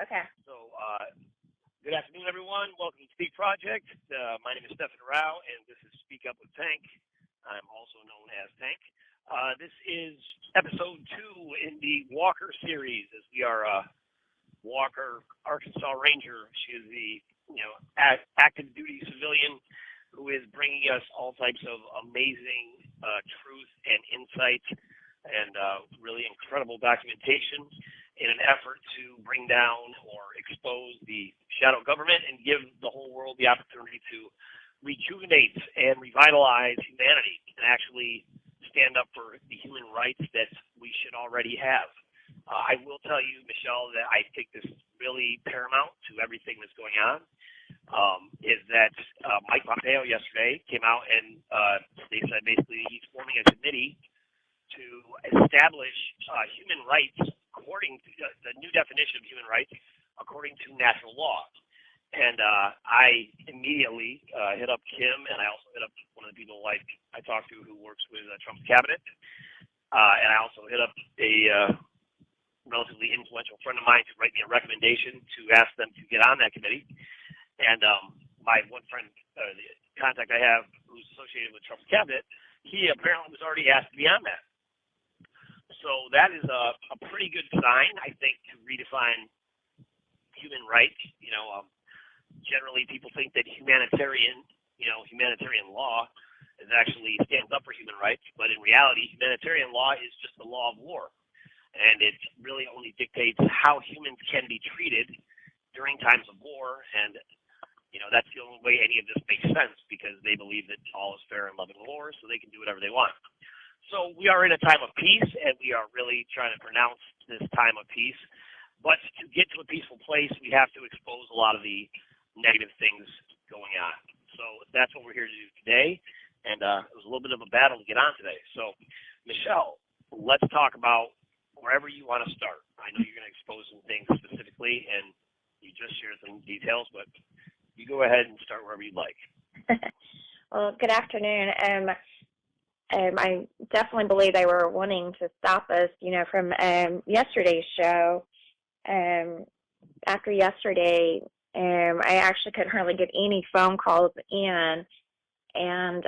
Okay. So, good afternoon, everyone. Welcome to Speak Project. My name is Stephen Rowe, and this is Speak Up with Tank. I'm also known as Tank. This is episode 2 in the Walker series, as we are Walker, Arkansas Ranger. She is the active duty civilian who is bringing us all types of amazing truth and insight and really incredible documentation in an effort to bring down or expose the shadow government and give the whole world the opportunity to rejuvenate and revitalize humanity and actually stand up for the human rights that we should already have. I will tell you, Michelle, that I think this is really paramount to everything that's going on, is that Mike Pompeo yesterday came out and they said basically he's forming a committee to establish human rights according to the new definition of human rights according to natural law. And I immediately hit up Kim, and I also hit up one of the people I talked to who works with Trump's cabinet. And I also hit up a relatively influential friend of mine to write me a recommendation to ask them to get on that committee. And my one friend, the contact I have who's associated with Trump's cabinet, he apparently was already asked to be on that. So that is a pretty good sign, I think, to redefine human rights. Generally people think that humanitarian law is actually stands up for human rights, but in reality, humanitarian law is just the law of war. And it really only dictates how humans can be treated during times of war. And, that's the only way any of this makes sense, because they believe that all is fair in love and war, so they can do whatever they want. So we are in a time of peace, and we are really trying to pronounce this time of peace. But to get to a peaceful place, we have to expose a lot of the negative things going on. So that's what we're here to do today. And it was a little bit of a battle to get on today. So, Michelle, let's talk about wherever you want to start. I know you're going to expose some things specifically, and you just shared some details, but you go ahead and start wherever you'd like. Well, good afternoon. I definitely believe they were wanting to stop us, from yesterday's show. After yesterday, I actually couldn't hardly get any phone calls in, and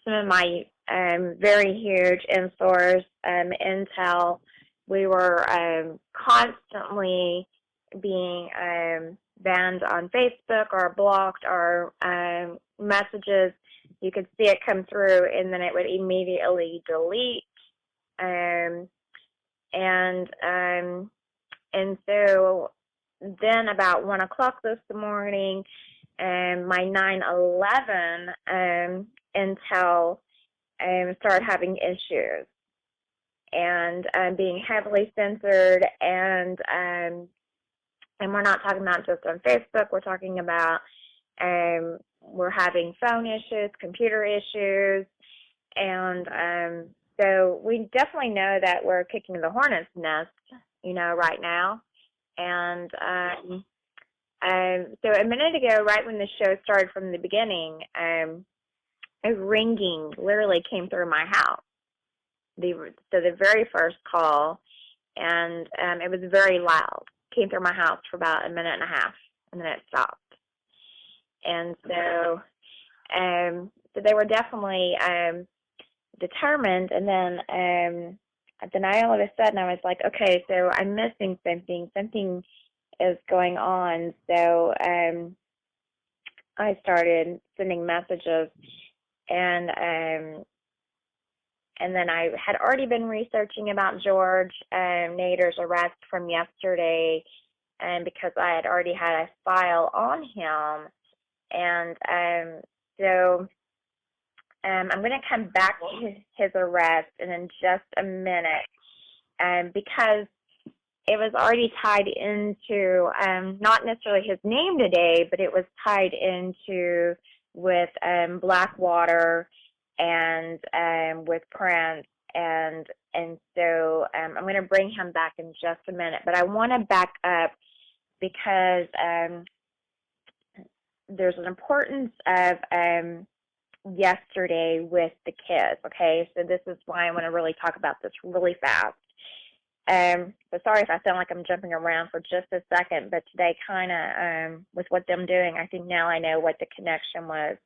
some of my very huge in-source intel, we were constantly being banned on Facebook or blocked, or messages. You could see it come through, and then it would immediately delete. And so then about 1 o'clock this morning, my 9/11 intel started having issues and being heavily censored. And we're not talking about just on Facebook. We're talking about we're having phone issues, computer issues, and so we definitely know that we're kicking the hornet's nest, right now. And so a minute ago, right when the show started from the beginning, a ringing literally came through my house. So the very first call, and it was very loud, came through my house for about a minute and a half, and then it stopped. And so they were definitely determined. And then all of a sudden I was like, okay, so I'm missing something. Something is going on. So I started sending messages, and then I had already been researching about George Nader's arrest from yesterday, and because I had already had a file on him. And so I'm going to come back to his arrest in just a minute, because it was already tied into not necessarily his name today, but it was tied into with Blackwater and with Prince, and so I'm going to bring him back in just a minute. But I want to back up because there's an importance of yesterday with the kids, okay? So this is why I want to really talk about this really fast. So sorry if I sound like I'm jumping around for just a second, but today kind of, with what I'm doing, I think now I know what the connection was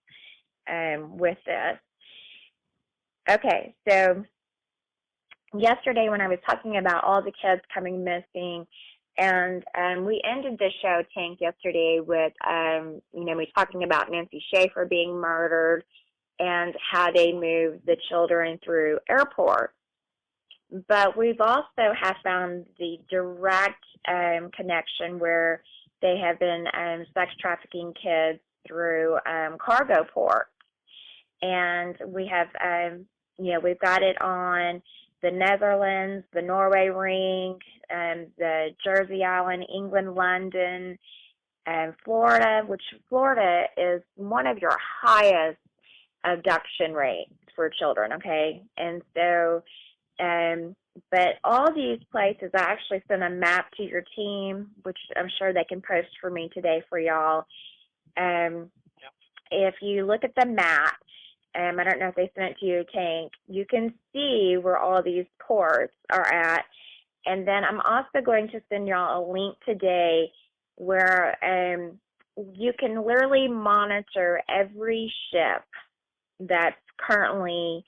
with this. Okay, so yesterday when I was talking about all the kids coming missing, and we ended the show, Tank, yesterday with, we talking about Nancy Schaefer being murdered and how they moved the children through airports. But we've also have found the direct connection where they have been sex trafficking kids through cargo ports. And we have, we've got it on the Netherlands, the Norway Ring, the Jersey Island, England, London, and Florida, which Florida is one of your highest abduction rates for children, okay? And so, but all these places, I actually sent a map to your team, which I'm sure they can post for me today for y'all. If you look at the map, I don't know if they sent it to you, Tank, you can see where all these ports are at. And then I'm also going to send y'all a link today where you can literally monitor every ship that's currently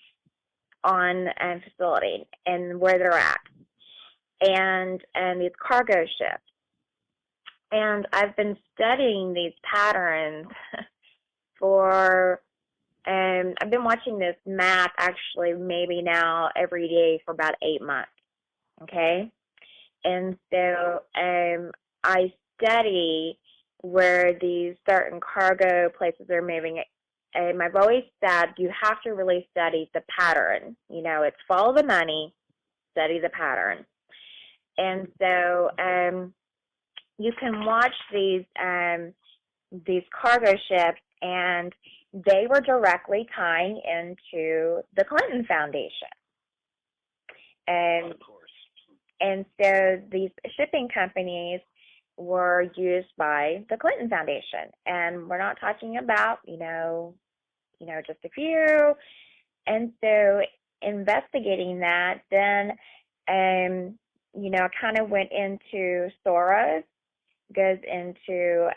on a facility and where they're at, and these cargo ships. And I've been studying these patterns for, I've been watching this map actually maybe now every day for about 8 months, okay? And so I study where these certain cargo places are moving. I've always said you have to really study the pattern. It's follow the money, study the pattern. And so you can watch these cargo ships, and they were directly tying into the Clinton Foundation. And, of course. And so these shipping companies were used by the Clinton Foundation. And we're not talking about, just a few. And so investigating that, then, I kind of went into Soros, goes into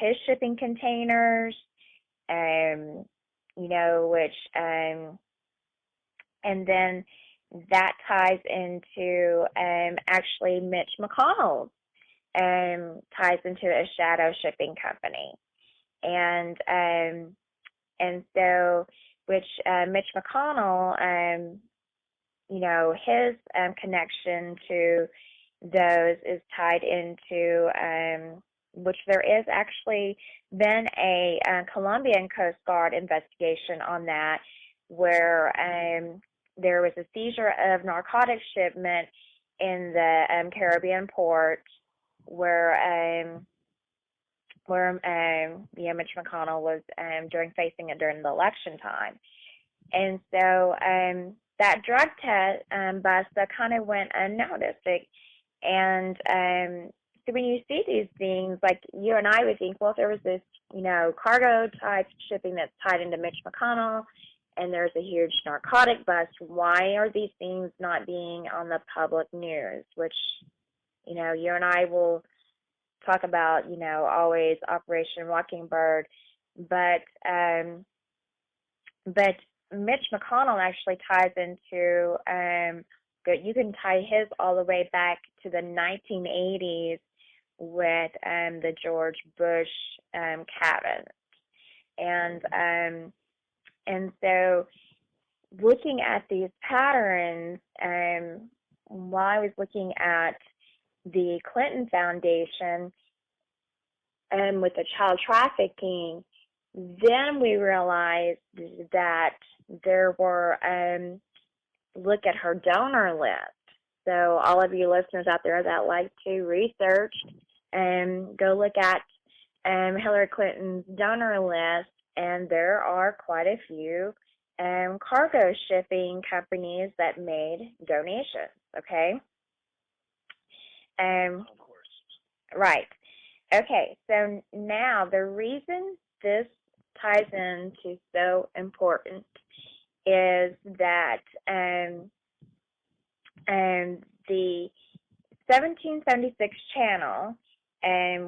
his shipping containers, which, and then that ties into actually Mitch McConnell's, ties into a shadow shipping company. And so, which Mitch McConnell, his connection to those is tied into, which there is actually been a Colombian Coast Guard investigation on that, where there was a seizure of narcotics shipment in the Caribbean port where Mitch McConnell was facing it during the election time. And so that drug test bust that kind of went unnoticed. And so when you see these things, like you and I would think, well, if there was this, cargo type shipping that's tied into Mitch McConnell, and there's a huge narcotic bust, why are these things not being on the public news? Which, you and I will talk about, always Operation Mockingbird, but Mitch McConnell actually ties into, you can tie his all the way back to the 1980s with the George Bush cabinet. And so looking at these patterns, while I was looking at the Clinton Foundation with the child trafficking, then we realized that there were, look at her donor list. So all of you listeners out there that like to research, go look at Hillary Clinton's donor list, and there are quite a few cargo shipping companies that made donations, okay? Of course. Right. Okay, so now the reason this ties into so important is that the 1776 channel,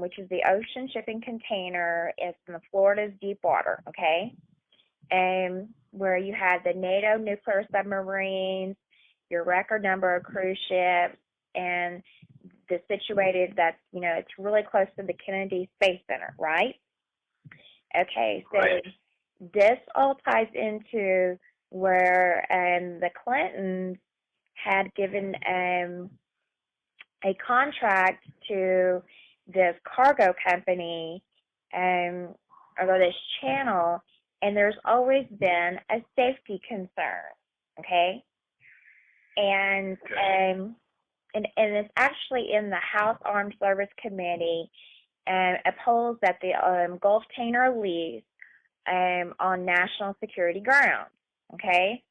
which is the ocean shipping container, is in the Florida's deep water, okay? Where you have the NATO nuclear submarines, your record number of cruise ships, and the situated that's, it's really close to the Kennedy Space Center, right? Okay, so this all ties into where the Clintons had given a contract to this cargo company or this channel, and there's always been a safety concern, okay? And it's actually in the House Armed Service Committee opposed that the Gulf Tanner lease on national security grounds, okay?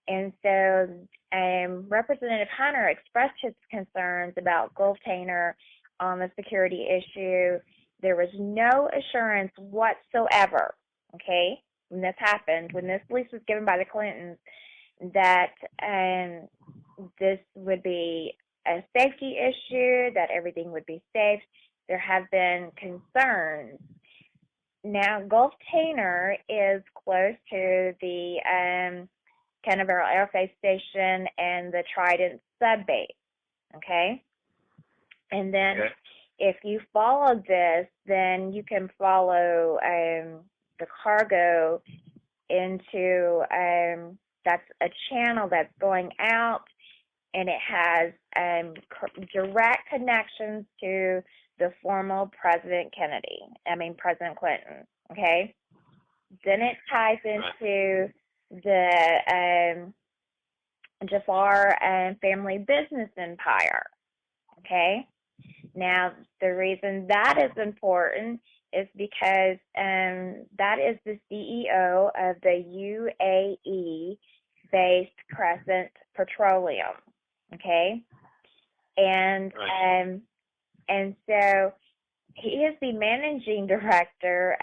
And so Representative Hunter expressed his concerns about Gulf Tanner on the security issue. There was no assurance whatsoever, okay, when this happened, when this lease was given by the Clintons, that this would be a safety issue, that everything would be safe. There have been concerns. Now, Gulf Tanner is close to the Canaveral Air Force Station and the Trident sub base, okay? And then if you follow this, then you can follow the cargo into, that's a channel that's going out, and it has direct connections to the former President Clinton, okay? Then it ties into the Jafar family business empire, okay? Now, the reason that is important is because that is the CEO of the UAE-based Crescent Petroleum, okay? And so he is the managing director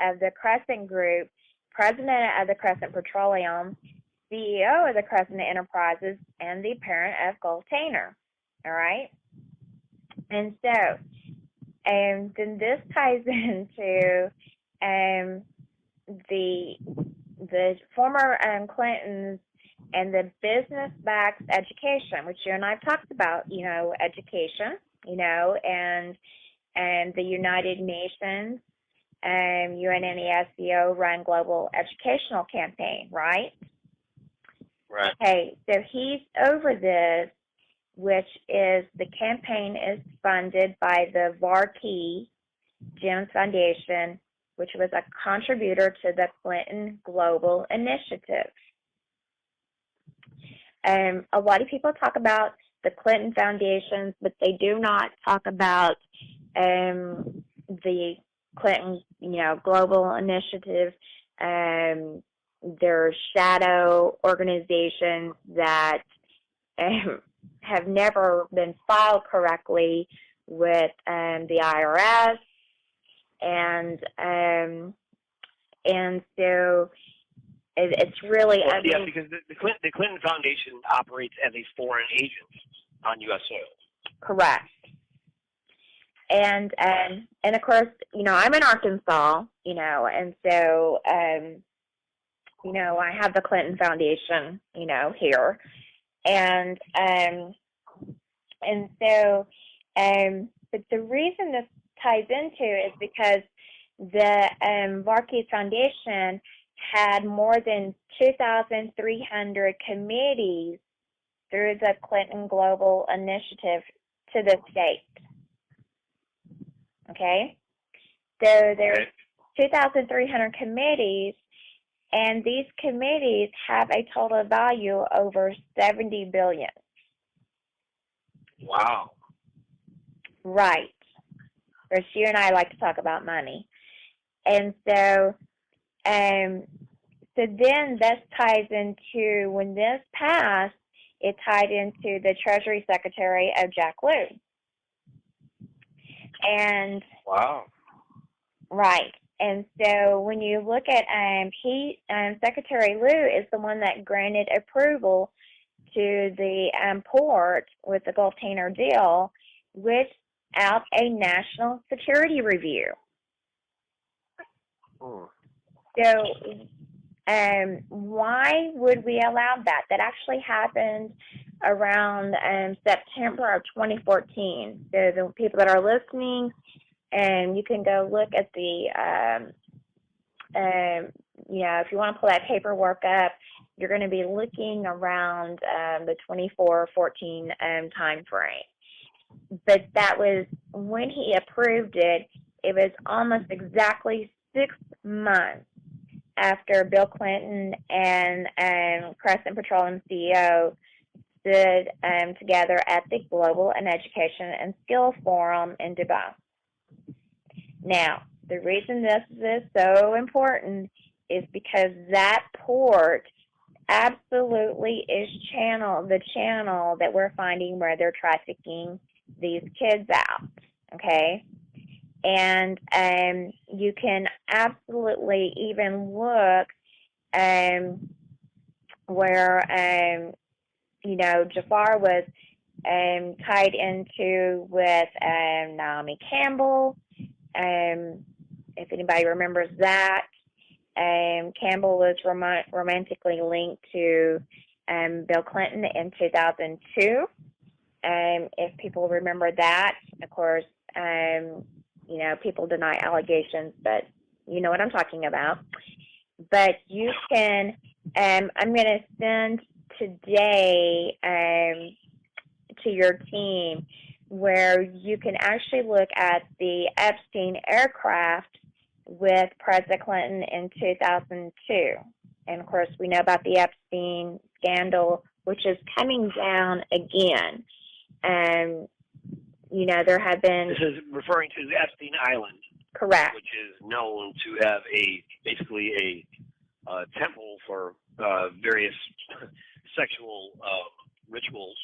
of the Crescent Group, president of the Crescent Petroleum, CEO of the Crescent Enterprises, and the parent of Gulf Tanner, all right? And so, then this ties into the former Clintons and the business-backed education, which you and I have talked about, education, and the United Nations, UNNESCO run global educational campaign, right? Right. Okay, so he's over this, which is the campaign is funded by the Varkey Jones Foundation, which was a contributor to the Clinton Global Initiative. A lot of people talk about the Clinton Foundations, but they do not talk about the Clinton, Global Initiative. There are shadow organizations that have never been filed correctly with the IRS, and so it's really because the Clinton Foundation operates as a foreign agent on U.S. soil. Correct. And of course, I'm in Arkansas, and so I have the Clinton Foundation, here. And so, but the reason this ties into is because the Varkey Foundation had more than 2,300 committees through the Clinton Global Initiative to this date. Okay? So there's 2,300 committees, and these committees have a total value over $70 billion. Wow. Right. Because you and I like to talk about money. And so, so then this ties into, when this passed, it tied into the Treasury Secretary of Jack Lew. And wow. Right. And so when you look at Secretary Lew is the one that granted approval to the port with the Gulf Tanner deal without a national security review. Oh. So why would we allow that? That actually happened around September of 2014. So the people that are listening, you can go look at the, if you want to pull that paperwork up, you're going to be looking around the 24-14 time frame. But that was when he approved it. It was almost exactly 6 months after Bill Clinton and Crescent Petroleum CEO stood together at the Global and Education and Skill Forum in Dubai. Now, the reason this is so important is because that port absolutely is the channel that we're finding where they're trafficking these kids out, okay? And you can absolutely even look where, Jafar was tied into with Naomi Campbell. If anybody remembers that, Campbell was romantically linked to Bill Clinton in 2002. If people remember that, of course, people deny allegations, but you know what I'm talking about. But you can, I'm going to send today to your team where you can actually look at the Epstein aircraft with President Clinton in 2002. And, of course, we know about the Epstein scandal, which is coming down again. There have been... This is referring to the Epstein Island. Correct. Which is known to have basically a temple for various sexual rituals,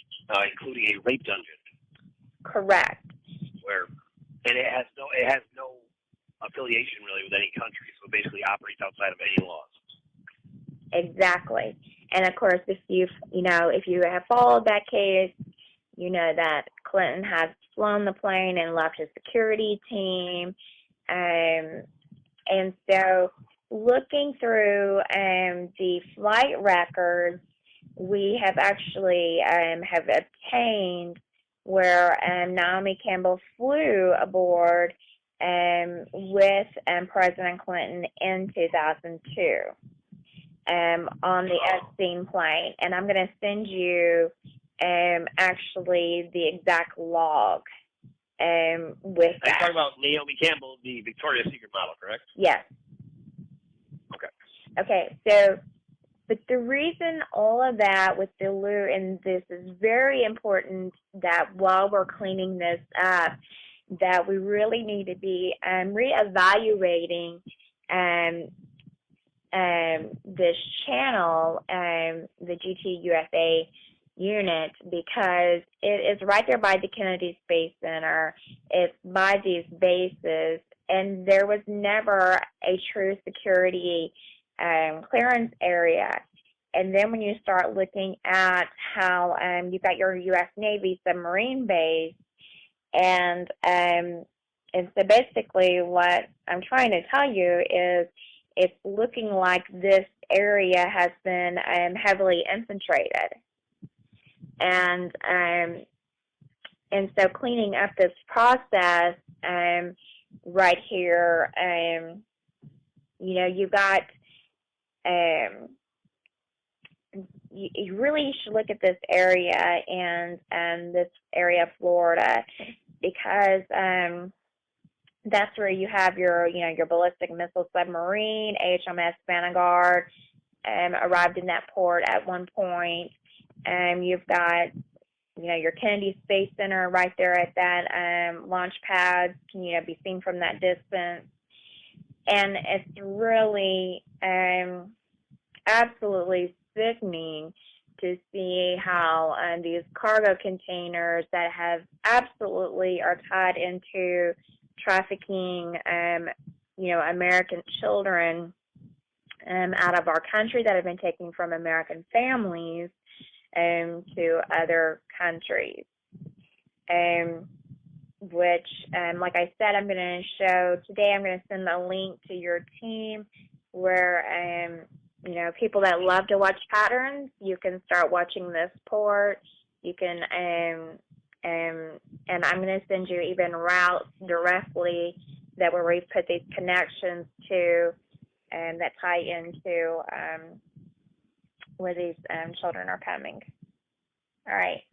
including a rape dungeon. Correct. And it has no affiliation really with any country, so it basically operates outside of any laws. Exactly. And of course, if you have followed that case, you know that Clinton has flown the plane and left his security team. And so looking through the flight records, we have actually have obtained where Naomi Campbell flew aboard with President Clinton in 2002 on the Epstein plane. And I'm going to send you actually the exact log with that. You're talking about Naomi Campbell, the Victoria's Secret model, correct? Yes. Okay, so, but the reason all of that with the lure, and this is very important that while we're cleaning this up, that we really need to be reevaluating this channel, the GTUSA unit, because it is right there by the Kennedy Space Center. It's by these bases, and there was never a true security clearance area. And then when you start looking at how you've got your U.S. Navy submarine base, and so basically what I'm trying to tell you is it's looking like this area has been heavily infiltrated. And so cleaning up this process right here, you've got you really should look at this area and this area of Florida, because that's where you have your ballistic missile submarine, HMS Vanguard, arrived in that port at one point. You've got your Kennedy Space Center right there at that launch pad, can be seen from that distance. And it's really absolutely sickening to see how these cargo containers that have absolutely are tied into trafficking, American children out of our country that have been taken from American families, to other countries. Which, like I said, I'm going to show today. I'm going to send a link to your team where, people that love to watch patterns, you can start watching this port. You can, and I'm going to send you even routes directly that where we put these connections to, that tie into where these children are coming. All right.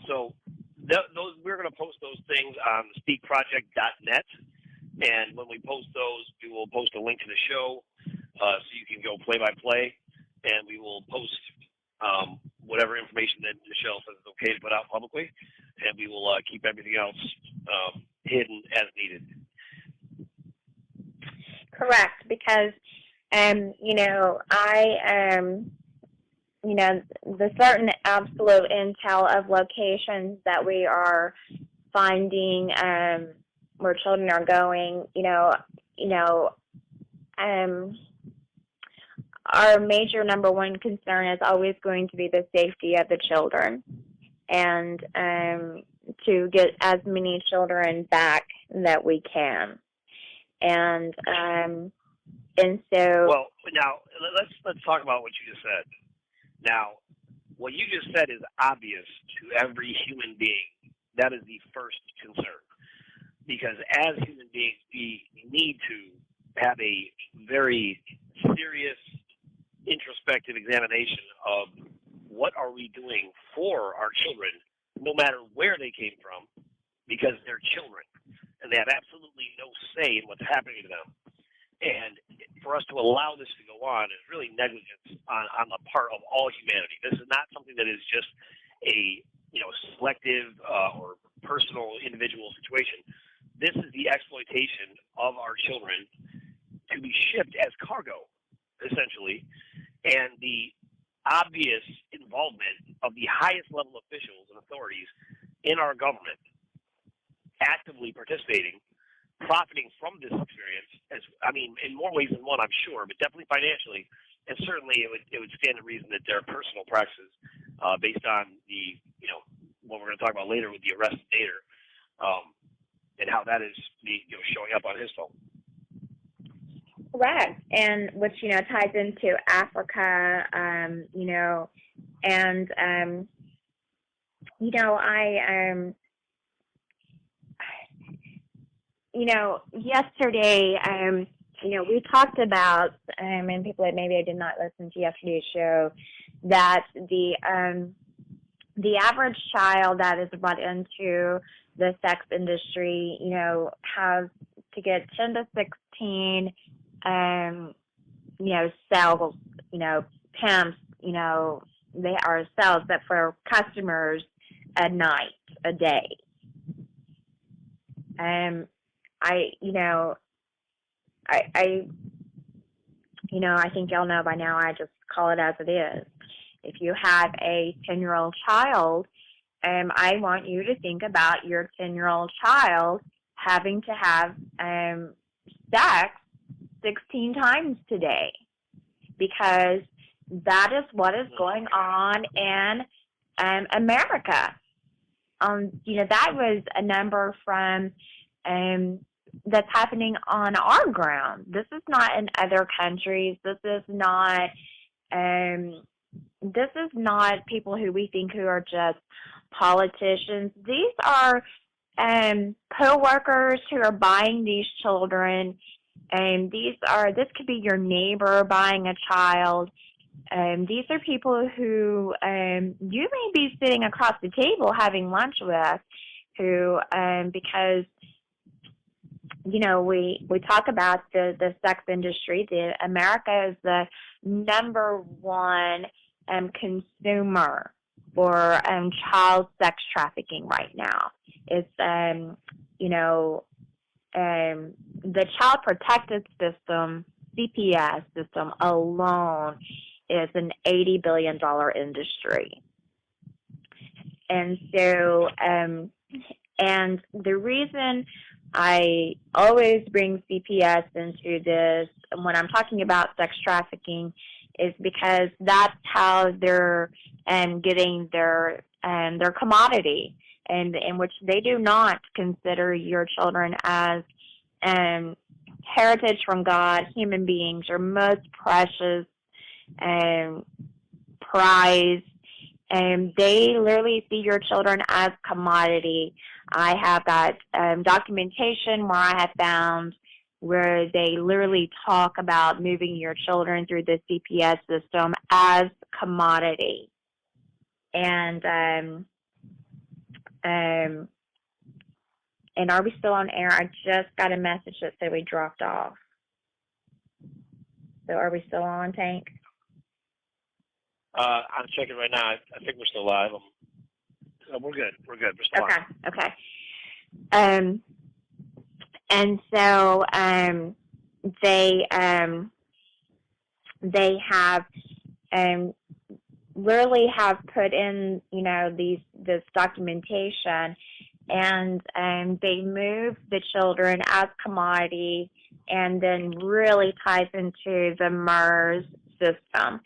So those we're going to post those things on speakproject.net, and when we post those, we will post a link to the show so you can go play by play, and we will post whatever information that Michelle says is okay to put out publicly, and we will keep everything else hidden as needed. Correct, because the certain absolute intel of locations that we are finding where children are going, our major number one concern is always going to be the safety of the children, and to get as many children back that we can. And so, well, now let's talk about what you just said. Now, what you just said is obvious to every human being. That is the first concern, because as human beings, we need to have a very serious introspective examination of what are we doing for our children, no matter where they came from, because they're children and they have absolutely no say in what's happening to them. And for us to allow this to go on is really negligence on the part of all humanity. This is not something that is just a selective or personal individual situation. This is the exploitation of our children to be shipped as cargo, essentially, and the obvious involvement of the highest level officials and authorities in our government actively participating, profiting from this experience, in more ways than one, I'm sure, but definitely financially, and certainly it would stand to reason that there are personal practices based on the, what we're going to talk about later with the arrest of Nader, and how that is showing up on his phone. Correct, and which ties into Africa, yesterday, we talked about, and people that maybe I did not listen to yesterday's show, that the average child that is brought into the sex industry, has to get 10 to 16, sales, pimps, they are sales, but for customers a night, a day. I think y'all know by now, I just call it as it is. If you have a 10-year-old child, I want you to think about your 10-year-old child having to have sex 16 times today, because that is what is going on in America. That was a number from that's happening on our ground. This is not in other countries. This is not people who we think who are just politicians. These are co-workers who are buying these children, and this could be your neighbor buying a child. These are people who you may be sitting across the table having lunch with, who because we talk about the sex industry. America is the number one consumer for child sex trafficking right now. It's the Child Protective System, CPS system alone is an $80 billion industry. And so, and the reason I always bring CPS into this when I'm talking about sex trafficking is because that's how they're getting their commodity, and in which they do not consider your children as heritage from God, human beings, your most precious prize. And they literally see your children as commodity. I have got documentation where I have found where they literally talk about moving your children through the CPS system as commodity. And are we still on air? I just got a message that said we dropped off. So are we still on, Tank? I'm checking right now. I think we're still live. We're good. We're good. We're still on. Okay. And so they have literally have put in, this documentation, and they move the children as commodity, and then really ties into the MERS system.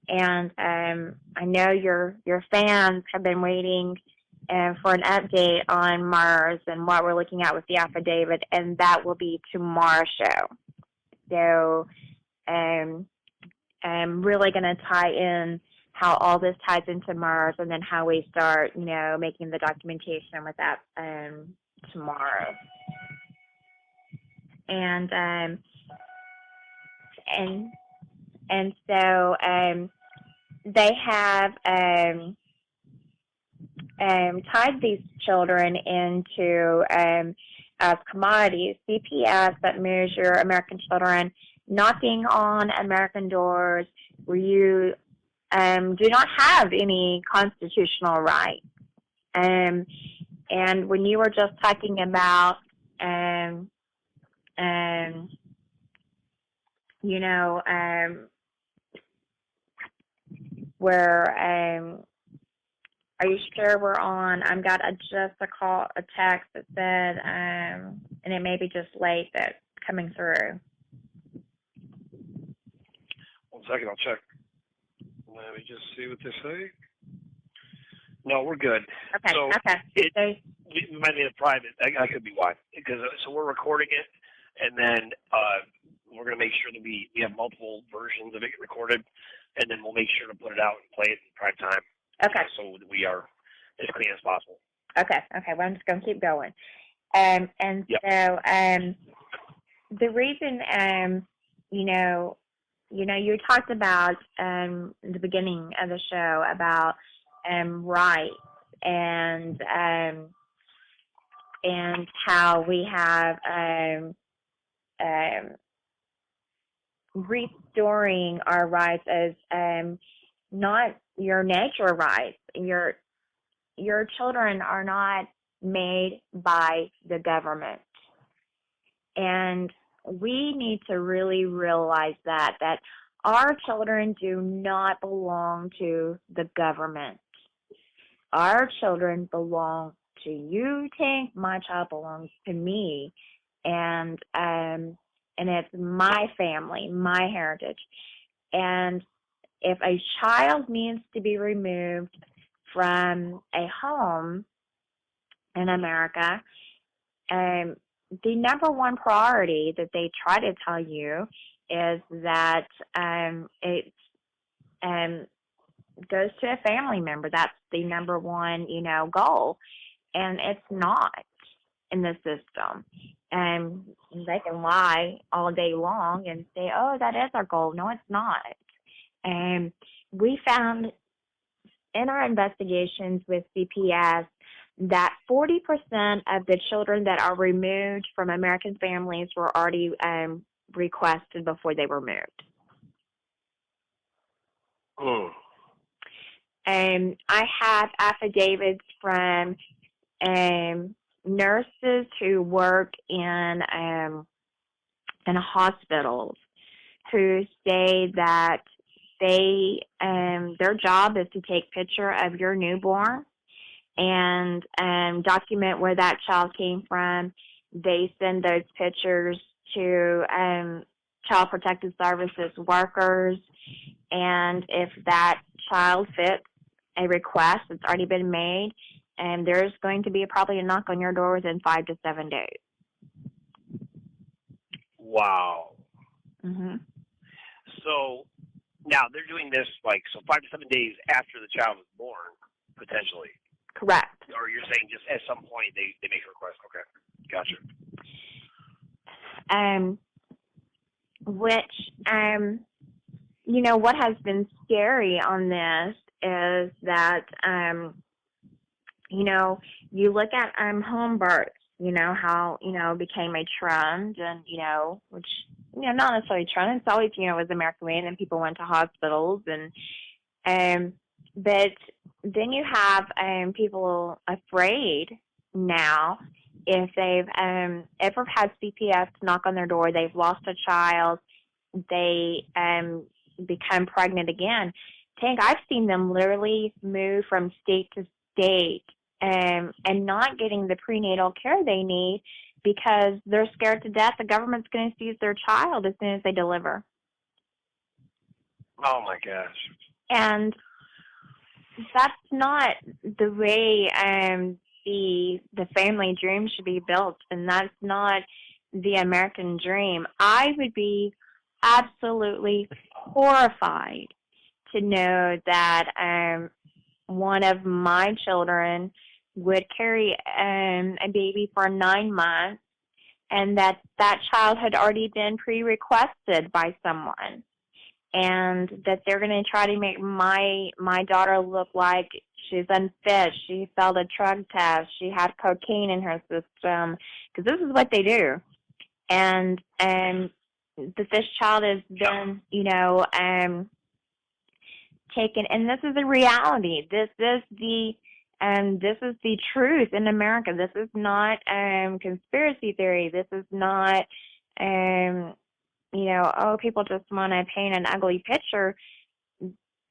And I know your fans have been waiting for an update on MERS and what we're looking at with the affidavit, and that will be tomorrow's show. So I'm really going to tie in how all this ties into MERS, and then how we start, making the documentation with that tomorrow. And so they have tied these children into as commodities. CPS, that moves your American children, knocking on American doors where you do not have any constitutional right. And when you were just talking about, where, are you sure we're on? I've got just a text that said, and it may be just late that's coming through. 1 second, I'll check. Let me just see what they say. No, we're good. Okay. So okay. We might need a private. I could be why. So we're recording it, and then we're going to make sure that we have multiple versions of it recorded, and then we'll make sure to put it out and play it in prime time. Okay. So that we are as clean as possible. Okay. Well, I'm just going to keep going. So the reason, you talked about in the beginning of the show about rights and how we have restoring our rights as not your natural rights. Your children are not made by the government. And we need to really realize that our children do not belong to the government. Our children belong to you, Tank. My child belongs to me. And it's my family, my heritage. And if a child needs to be removed from a home in America, the number one priority that they try to tell you is that it goes to a family member. That's the number one, goal. And it's not in the system. And they can lie all day long and say, oh, that is our goal. No, it's not. And we found in our investigations with CPS that 40% of the children that are removed from American families were already requested before they were moved. And I have affidavits from nurses who work in hospitals who say that their job is to take picture of your newborn and document where that child came from. They send those pictures to Child Protective Services workers, and if that child fits a request that's already been made, and there's going to be probably a knock on your door within 5 to 7 days. Wow. Mm-hmm. So now they're doing this 5 to 7 days after the child is born, potentially. Correct. Or you're saying just at some point they make a request. Okay. Gotcha. What has been scary on this is that, you look at home births, how, became a trend, and, which, not necessarily a trend. It's always, was American way, and then people went to hospitals, but then you have people afraid now if they've ever had CPS knock on their door, they've lost a child, they become pregnant again. Tank, I've seen them literally move from state to state and not getting the prenatal care they need because they're scared to death the government's going to seize their child as soon as they deliver. Oh, my gosh. And that's not the way the family dream should be built, and that's not the American dream. I would be absolutely horrified to know that one of my children would carry a baby for 9 months and that child had already been pre-requested by someone, and that they're going to try to make my daughter look like she's unfit, she failed a drug test, she had cocaine in her system, because this is what they do. And that this child has been, taken, and this is the reality. This is the truth in America. This is not conspiracy theory. This is not people just want to paint an ugly picture,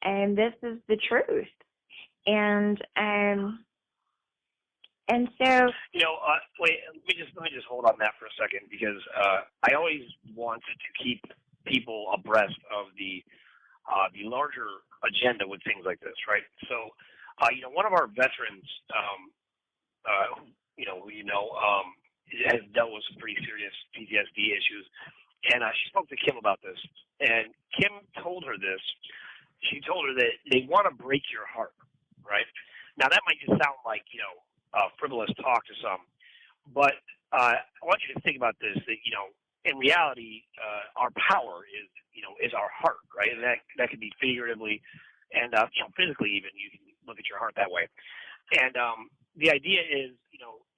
and this is the truth. And so wait, let me just hold on that for a second, because I always want to keep people abreast of the larger agenda with things like this, right? So, one of our veterans, has dealt with some pretty serious PTSD issues, and she spoke to Kim about this, and Kim told her this. She told her that they want to break your heart, right? Now, that might just sound like, frivolous talk to some, but I want you to think about this, that, in reality, our power is our heart, right? And that could be figuratively and, physically even. You can look at your heart that way. And the idea is,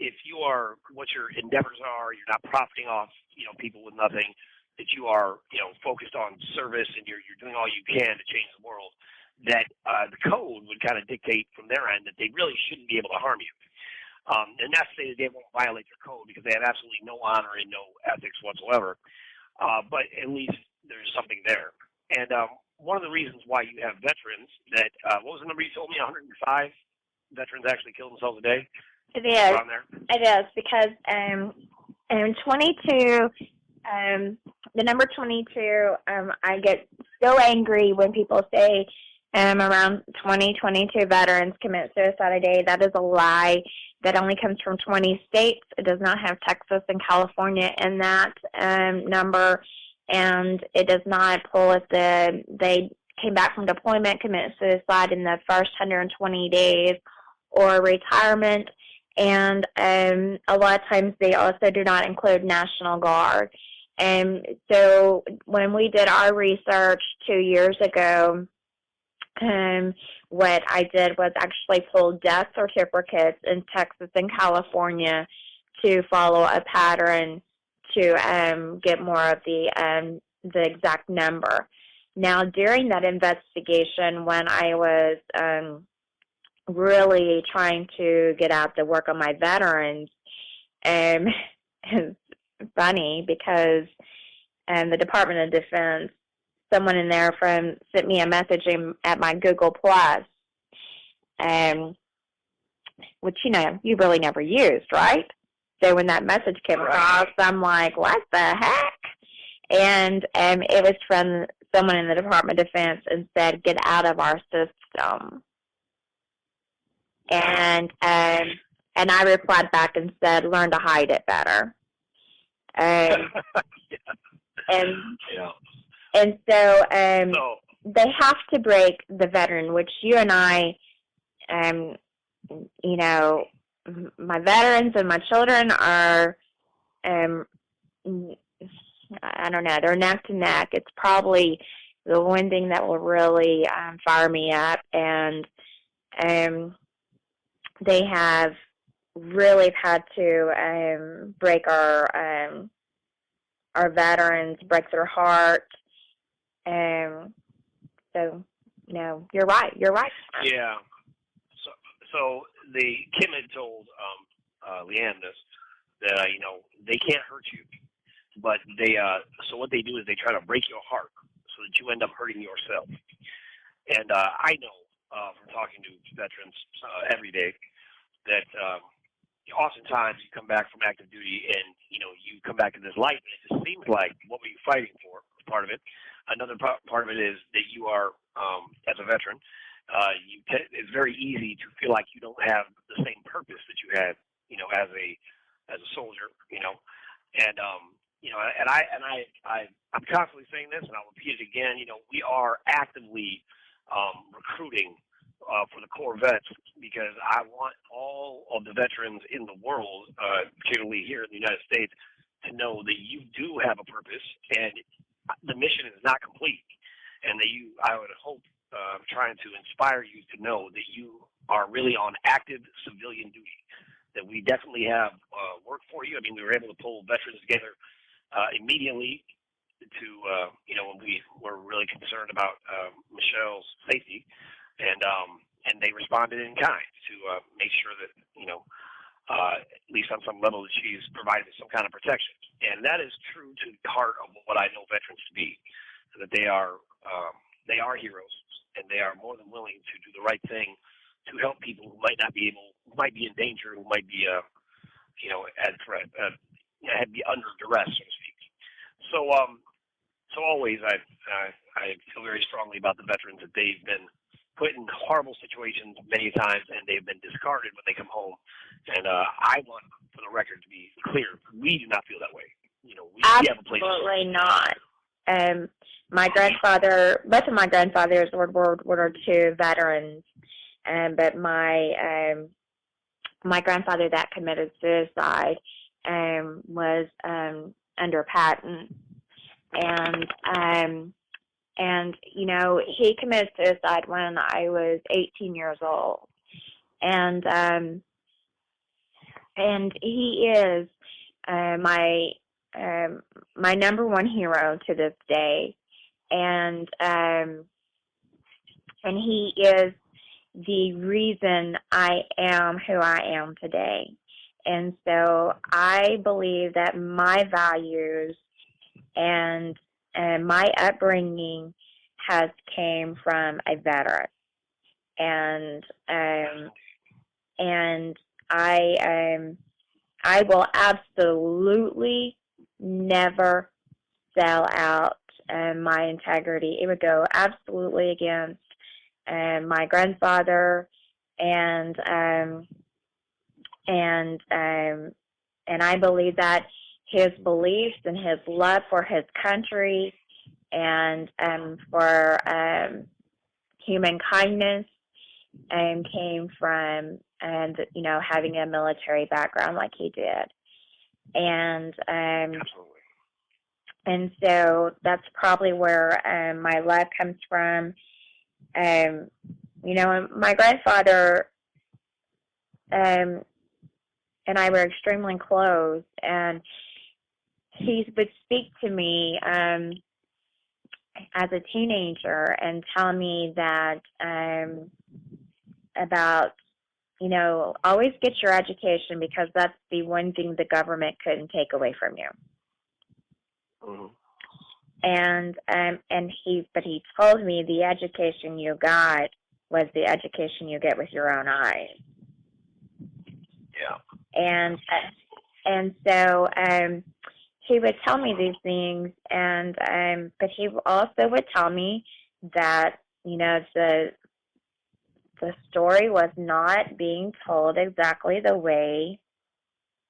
if you are, what your endeavors are, you're not profiting off, people with nothing, that you are, focused on service and you're doing all you can to change the world, that the code would kind of dictate from their end that they really shouldn't be able to harm you. And not to say that they won't violate their code, because they have absolutely no honor and no ethics whatsoever. But at least there's something there. And one of the reasons why you have veterans that, what was the number you told me, 105 veterans actually kill themselves a day? It is. Around there? It is, because 22, the number 22, I get so angry when people say around 22 veterans commit suicide a day. That is a lie. That only comes from 20 states. It does not have Texas and California in that number, and it does not pull if they came back from deployment, commit suicide in the first 120 days, or retirement. And a lot of times they also do not include National Guard. And so when we did our research 2 years ago, what I did was actually pull death certificates in Texas and California to follow a pattern to get more of the exact number. Now, during that investigation, when I was really trying to get out to work on my veterans, it's funny because the Department of Defense, someone in there sent me a message at my Google Plus, which, you really never used, right? So when that message came across, I'm like, what the heck? And it was from someone in the Department of Defense and said, "Get out of our system." And I replied back and said, "Learn to hide it better." And so they have to break the veteran, which you and I, you know, my veterans and my children are, I don't know, they're neck to neck. It's probably the one thing that will really fire me up, and they have really had to break our veterans, break their heart. So, you know, you're right. Yeah. So Kim had told Leanne this, that you know, they can't hurt you, but they so what they do is they try to break your heart so that you end up hurting yourself. And I know from talking to veterans every day that oftentimes you come back from active duty and, you know, you come back to this life and it just seems like, what were you fighting for? Part of it. Another part of it is that you are, as a veteran, it's very easy to feel like you don't have the same purpose that you had, you know, as a soldier, you know. And you know, I'm constantly saying this, and I'll repeat it again. You know, we are actively recruiting for the Corps vets, because I want all of the veterans in the world, particularly here in the United States, to know that you do have a purpose and the mission is not complete, and that I would hope, trying to inspire you to know that you are really on active civilian duty, that we definitely have work for you. I mean, we were able to pull veterans together immediately to, you know, when we were really concerned about Michelle's safety, and they responded in kind to make sure that, you know, at least on some level, that she's provided some kind of protection. And that is true to the heart of what I know veterans to be, that they are heroes, and they are more than willing to do the right thing to help people who might be in danger, who might be, you know, at threat, be under duress, so to speak. So always I feel very strongly about the veterans, that they've been put in horrible situations many times, and they've been discarded when they come home. And I want, for the record, to be clear, we do not feel that way. You know, we have a place. Absolutely not. My grandfather, both of my grandfathers were World War II veterans, but my grandfather that committed suicide was under patent, and you know, he committed suicide when I was 18 years old, and he is my number one hero to this day, and he is the reason I am who I am today. And so I believe that my values and my upbringing has came from a veteran, and I will absolutely never sell out my integrity. It would go absolutely against my grandfather, and I believe that his beliefs and his love for his country and for human kindness came from, you know, having a military background like he did. And and so that's probably where my love comes from. You know, my grandfather and I were extremely close, and he would speak to me as a teenager and tell me that about, you know, always get your education, because that's the one thing the government couldn't take away from you. Mm-hmm. And he told me the education you got was the education you get with your own eyes. Yeah. And so he would tell me these things, and but he also would tell me that, you know, the story was not being told exactly the way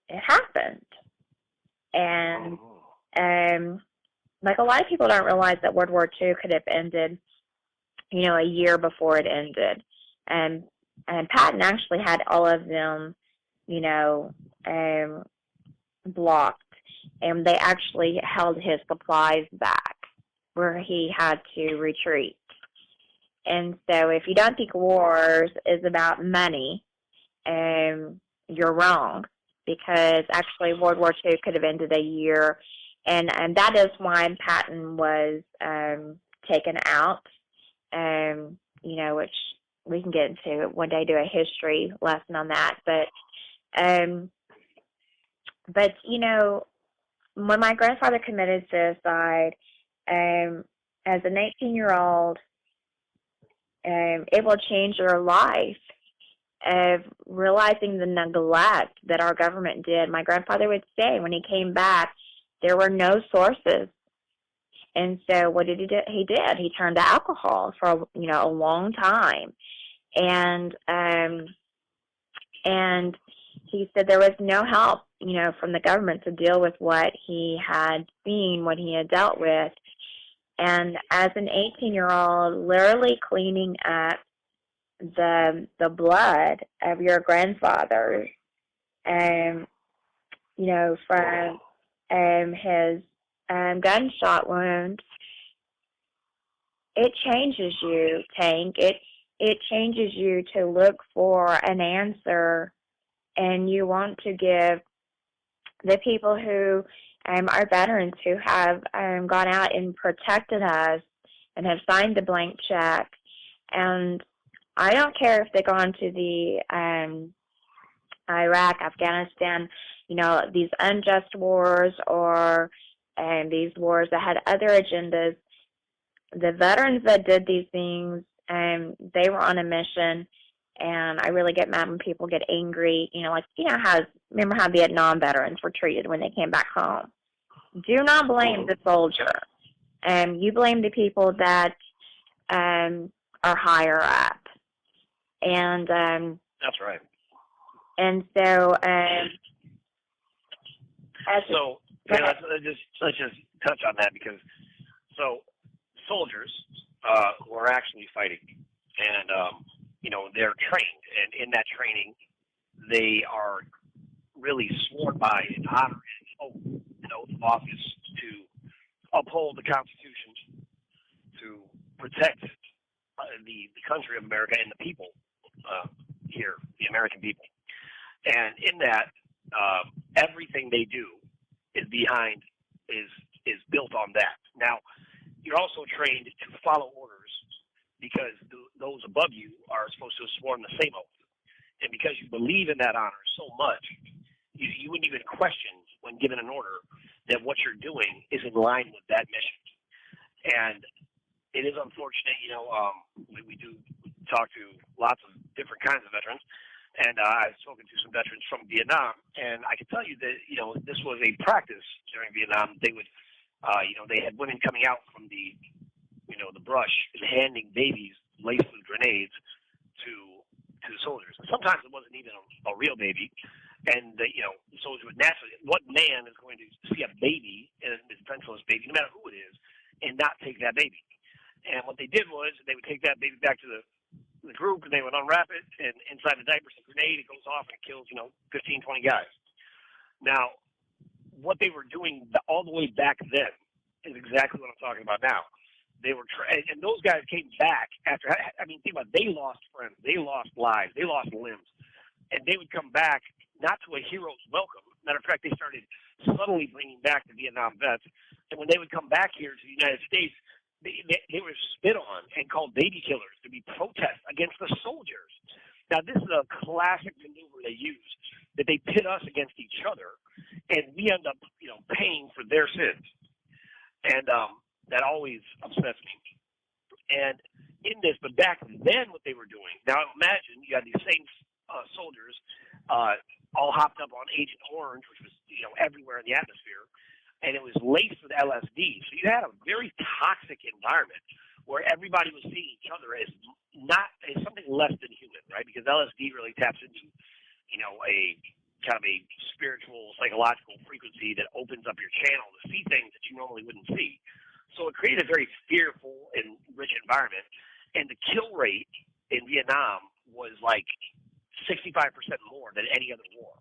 it happened. And like, a lot of people don't realize that World War II could have ended, you know, a year before it ended. And Patton actually had all of them, you know, blocked, and they actually held his supplies back where he had to retreat. And so if you don't think wars is about money, you're wrong, because actually World War II could have ended a year, and that is why Patton was taken out, you know, which we can get into one day, do a history lesson on that. But you know, when my grandfather committed suicide, as an 18-year-old, it will change your life, of realizing the neglect that our government did. My grandfather would say when he came back, there were no sources. And so what did he do? He turned to alcohol for, you know, a long time. And he said there was no help, you know, from the government to deal with what he had seen, what he had dealt with. And as an 18-year-old, literally cleaning up the blood of your grandfather, you know, from his gunshot wound, it changes you, Tank. It changes you to look for an answer, and you want to give the people who are veterans, who have gone out and protected us and have signed the blank check. And I don't care if they go on to the Iraq, Afghanistan, you know, these unjust wars, or these wars that had other agendas. The veterans that did these things, they were on a mission. And I really get mad when people get angry. You know, like, you know, remember how Vietnam veterans were treated when they came back home. Do not blame the soldier. You blame the people that are higher up. And that's right. And so, let's just touch on that, because soldiers who are actually fighting, and you know, they're trained, and in that training, they are really sworn by and honored an oath of office to uphold the Constitution, to protect the country of America and the people here, the American people. And in that, everything they do is built on that. Now, you're also trained to follow orders, because those above you are supposed to have sworn the same oath. And because you believe in that honor so much, you wouldn't even question, when given an order, that what you're doing is in line with that mission. And it is unfortunate, you know, we do talk to lots of different kinds of veterans, and I've spoken to some veterans from Vietnam, and I can tell you that, you know, this was a practice during Vietnam. They would, you know, they had women coming out from the, you know, the brush and handing babies laced with grenades to the soldiers. And sometimes it wasn't even a real baby, and the, you know, the soldier would naturally, what man is going to see a baby, and a defenseless baby, no matter who it is, and not take that baby? And what they did was they would take that baby back to the group, and they would unwrap it, and inside the diaper's a grenade. It goes off and it kills, you know, 15, 20 guys. Now, what they were doing all the way back then is exactly what I'm talking about now. They were, and those guys came back after. I mean, think about it, they lost friends, they lost lives, they lost limbs, and they would come back not to a hero's welcome. Matter of fact, they started subtly bringing back the Vietnam vets, and when they would come back here to the United States, they were spit on and called baby killers to be protest against the soldiers. Now, this is a classic maneuver they use, that they pit us against each other, and we end up, you know, paying for their sins. And that always upsets me. And in this, but back then, what they were doing. Now, imagine you had these same soldiers all hopped up on Agent Orange, which was, you know, everywhere in the atmosphere, and it was laced with LSD. So you had a very toxic environment where everybody was seeing each other as something less than human, right? Because LSD really taps into, a kind of a spiritual, psychological frequency that opens up your channel to see things that you normally wouldn't see. So it created a very fearful and rich environment, and the kill rate in Vietnam was like 65% more than any other war.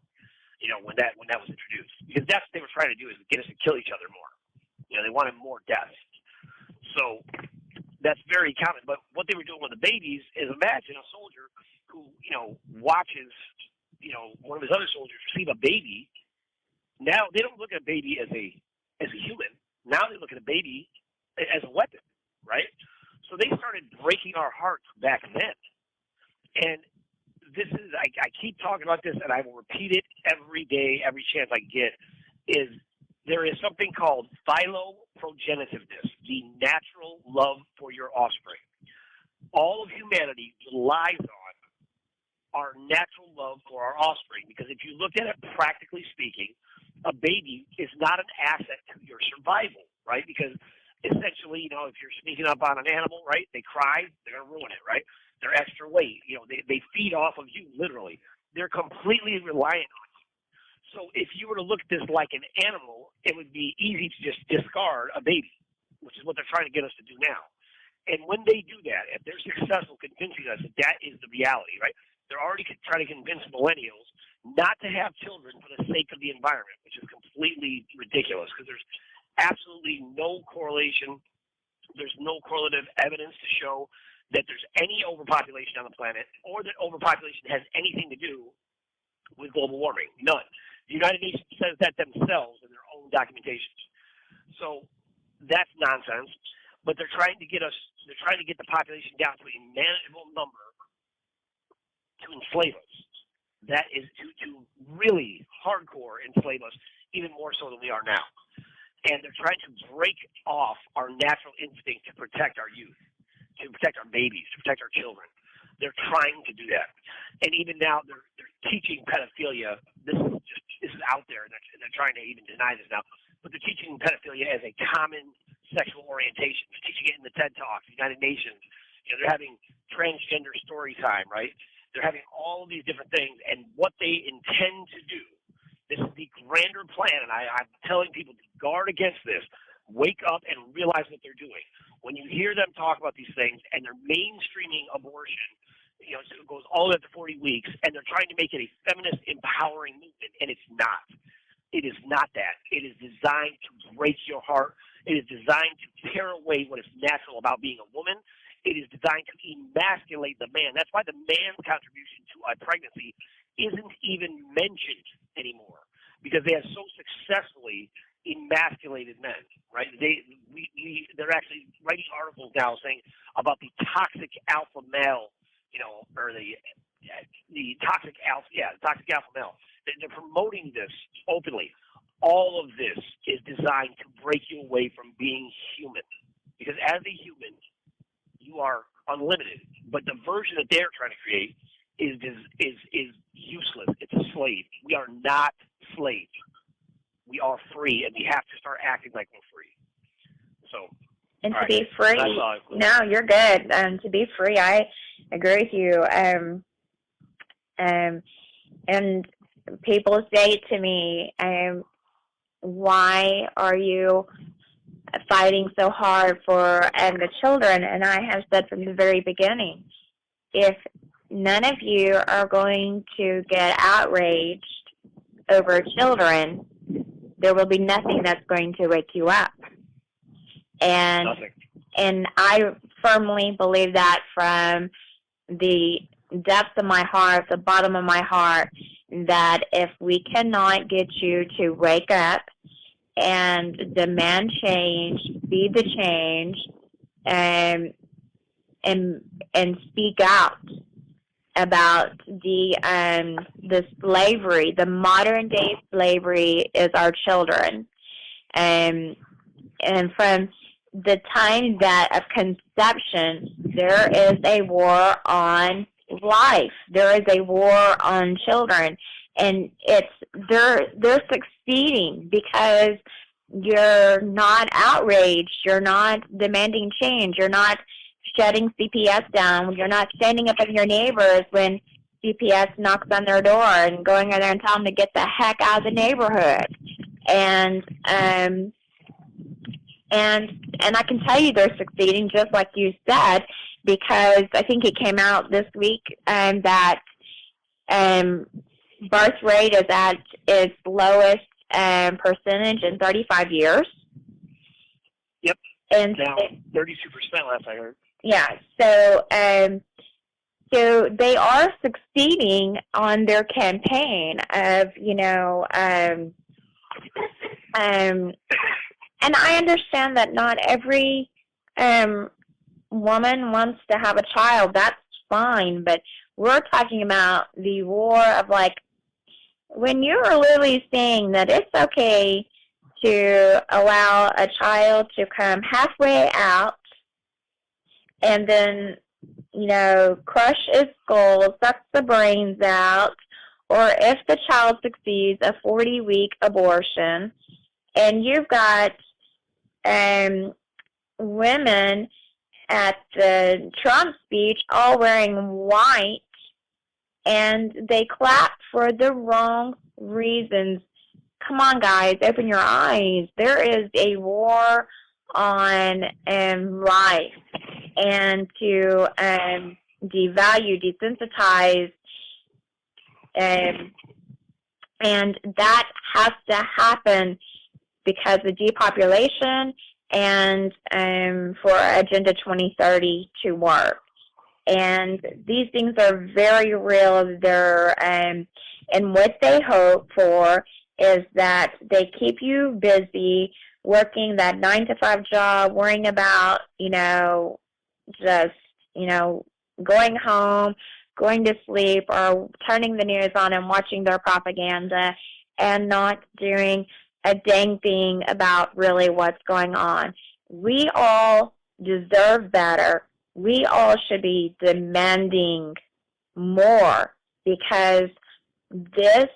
When that was introduced, because that's what they were trying to do, is get us to kill each other more. They wanted more deaths. So that's very common. But what they were doing with the babies is, imagine a soldier who watches one of his other soldiers receive a baby. Now they don't look at a baby as a human. Now they look at a baby as a weapon, right? So they started breaking our hearts back then. And this is, I keep talking about this, and I will repeat it every day, every chance I get, is there is something called philoprogenitiveness, the natural love for your offspring. All of humanity relies on our natural love for our offspring, because if you look at it practically speaking, a baby is not an asset to your survival, right? Because essentially, if you're sneaking up on an animal, right, they cry, they're going to ruin it, right? They're extra weight. They feed off of you, literally. They're completely reliant on you. So if you were to look at this like an animal, it would be easy to just discard a baby, which is what they're trying to get us to do now. And when they do that, if they're successful convincing us that that is the reality, right, they're already trying to convince millennials not to have children for the sake of the environment, which is completely ridiculous, because there's absolutely no correlation. There's no correlative evidence to show that there's any overpopulation on the planet, or that overpopulation has anything to do with global warming. None. The United Nations says that themselves in their own documentations. So that's nonsense. But they're trying to get the population down to a manageable number to enslave us. That is to really hardcore enslave us, even more so than we are now. And they're trying to break off our natural instinct to protect our youth, to protect our babies, to protect our children. They're trying to do that. And even now, they're teaching pedophilia. This is out there, and they're trying to even deny this now. But they're teaching pedophilia as a common sexual orientation. They're teaching it in the TED Talks, the United Nations. They're having transgender story time, right? They're having all of these different things. And what they intend to do, this is the grander plan, and I'm telling people to guard against this. Wake up and realize what they're doing. When you hear them talk about these things, and they're mainstreaming abortion, so it goes all the way up to 40 weeks, and they're trying to make it a feminist empowering movement, and it's not. It is not that. It is designed to break your heart. It is designed to tear away what is natural about being a woman. It is designed to emasculate the man. That's why the man's contribution to a pregnancy isn't even mentioned anymore, because they have so successfully emasculated men, right? They're actually writing articles now saying about the toxic alpha male, or the toxic alpha male. They're promoting this openly. All of this is designed to break you away from being human, because as a human, you are unlimited. But the version that they're trying to create is useless. It's a slave. We are not slaves. We are free, and we have to start acting like we're free. So, and to be free, no, you're good. To be free, I agree with you. And people say to me, why are you fighting so hard for the children? And I have said from the very beginning, if none of you are going to get outraged over children, there will be nothing that's going to wake you up. And I firmly believe that from the depths of my heart, the bottom of my heart, that if we cannot get you to wake up and demand change, be the change, and speak out about the slavery, the modern day slavery is our children, and from the time that of conception, there is a war on life. There is a war on children, and they're succeeding because you're not outraged, you're not demanding change, you're not shutting CPS down, you're not standing up at your neighbors when CPS knocks on their door and going in there and telling them to get the heck out of the neighborhood. And I can tell you they're succeeding, just like you said, because I think it came out this week that birth rate is at its lowest percentage in 35 years. Yep. And now 32% last I heard. Yeah. So they are succeeding on their campaign of, and I understand that not every woman wants to have a child. That's fine, but we're talking about the war of, like, when you're literally saying that it's okay to allow a child to come halfway out and then, crush its skull, suck the brains out, or if the child succeeds, a 40-week abortion, and you've got women at the Trump speech all wearing white, and they clap for the wrong reasons. Come on, guys, open your eyes. There is a war on life, and to devalue, desensitize, and that has to happen because of depopulation and for Agenda 2030 to work. And these things are very real. They're and what they hope for is that they keep you busy working that 9-to-5 job, worrying about, just, going home, going to sleep, or turning the news on and watching their propaganda and not doing a dang thing about really what's going on. We all deserve better. We all should be demanding more, because this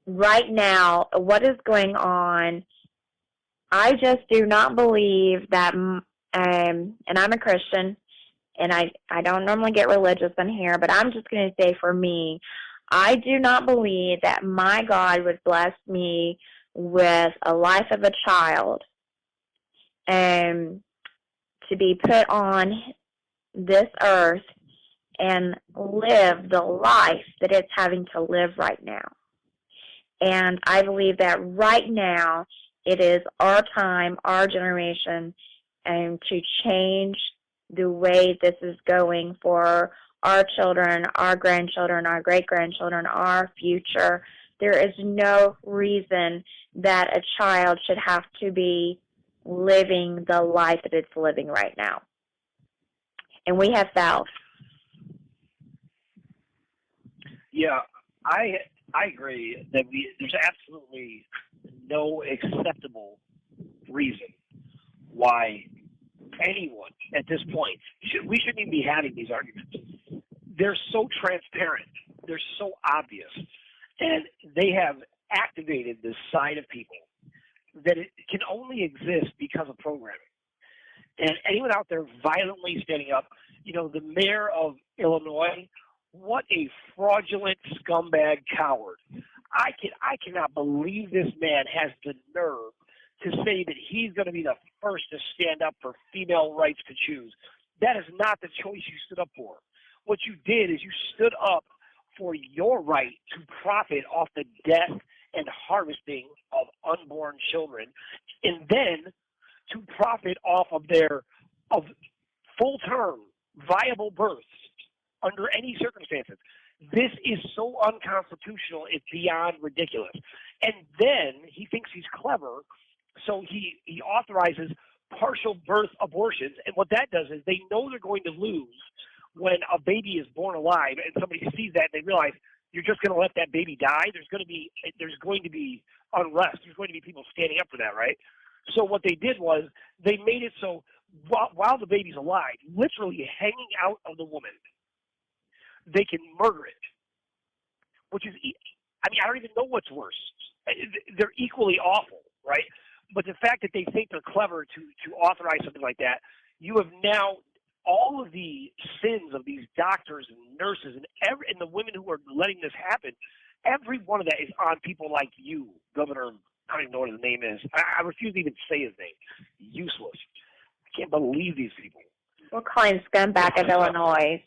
right now, what is going on, I just do not believe that, and I'm a Christian, and I don't normally get religious in here, but I'm just going to say for me, I do not believe that my God would bless me with a life of a child to be put on this earth and live the life that it's having to live right now. And I believe that right now it is our time, our generation, to change the way this is going for our children, our grandchildren, our great-grandchildren, our future. There is no reason that a child should have to be living the life that it's living right now. And we have failed. Yeah, I agree that there's absolutely no acceptable reason why anyone at this point, we shouldn't even be having these arguments. They're so transparent. They're so obvious. And they have activated this side of people that it can only exist because of programming. And anyone out there violently standing up, the mayor of Illinois, what a fraudulent scumbag coward. I cannot believe this man has the nerve to say that he's going to be the first to stand up for female rights to choose. That is not the choice you stood up for. What you did is you stood up for your right to profit off the death and harvesting of unborn children, and then to profit off of their full-term viable births under any circumstances. This is so unconstitutional, it's beyond ridiculous. And then he thinks he's clever, so he authorizes partial birth abortions. And what that does is they know they're going to lose when a baby is born alive, and somebody sees that and they realize you're just going to let that baby die. There's going to be unrest. There's going to be people standing up for that, right? So what they did was they made it so while the baby's alive, literally hanging out of the woman, they can murder it, which is, I don't even know what's worse. They're equally awful, right? But the fact that they think they're clever to authorize something like that, you have now all of the sins of these doctors and nurses and the women who are letting this happen. Every one of that is on people like you, Governor. I don't even know what his name is. I refuse to even say his name. Useless. I can't believe these people. We'll call him Scumbag of Illinois.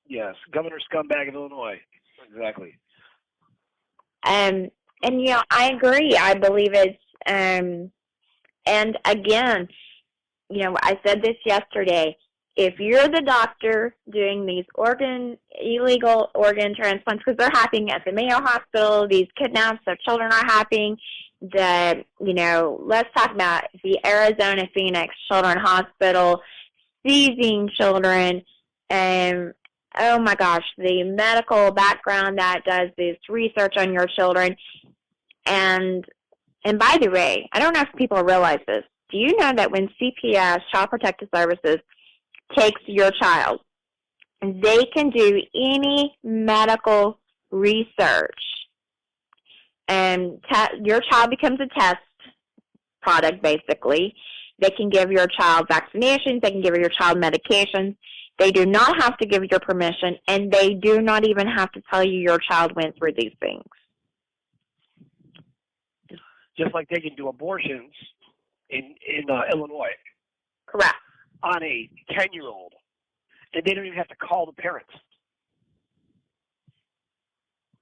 Yes, Governor Scumbag of Illinois. Exactly. And I agree. I believe it's, and again, I said this yesterday. If you're the doctor doing these illegal organ transplants, because they're happening at the Mayo Hospital, these kidnaps of children are happening. Let's talk about the Arizona Phoenix Children's Hospital seizing children. Oh my gosh, the medical background that does this research on your children. And by the way, I don't know if people realize this. Do you know that when CPS, Child Protective Services, takes your child, they can do any medical research, and your child becomes a test product, basically. They can give your child vaccinations. They can give your child medications. They do not have to give your permission, and they do not even have to tell you your child went through these things. Just like they can do abortions in Illinois. Correct. On a 10-year-old, and they don't even have to call the parents.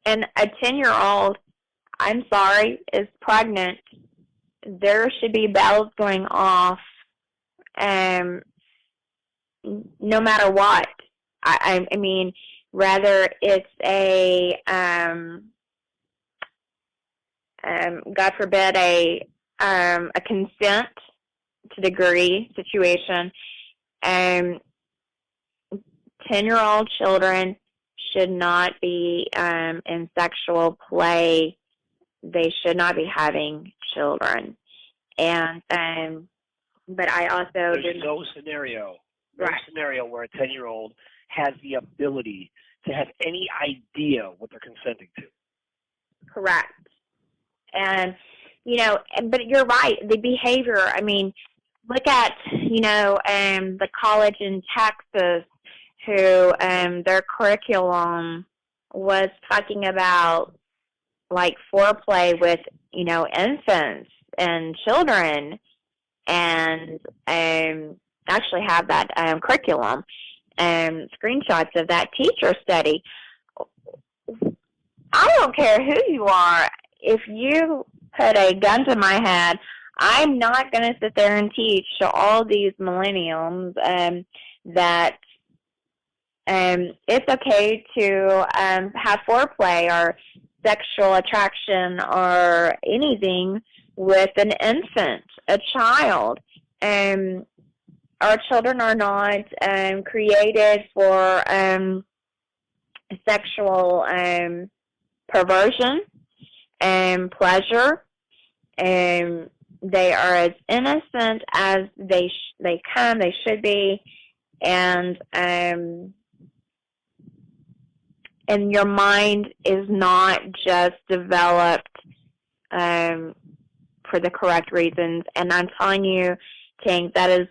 And a 10-year-old, I'm sorry, is pregnant. There should be bells going off, no matter what. I mean, whether it's a God forbid a consent to degree situation. 10-year-old children should not be in sexual play. They should not be having children. And but I also there's no scenario where a 10-year-old has the ability to have any idea what they're consenting to. Correct. And but you're right. The behavior. I mean, look at the college in Texas who their curriculum was talking about like foreplay with infants and children, and actually have that curriculum screenshots of that teacher study. I don't care who you are. If you put a gun to my head, I'm not going to sit there and teach to all these millennials that it's okay to have foreplay or sexual attraction or anything with an infant, a child. Our children are not created for sexual perversion and pleasure. They are as innocent as they should be, and your mind is not just developed for the correct reasons. And I'm telling you, Tink, that is,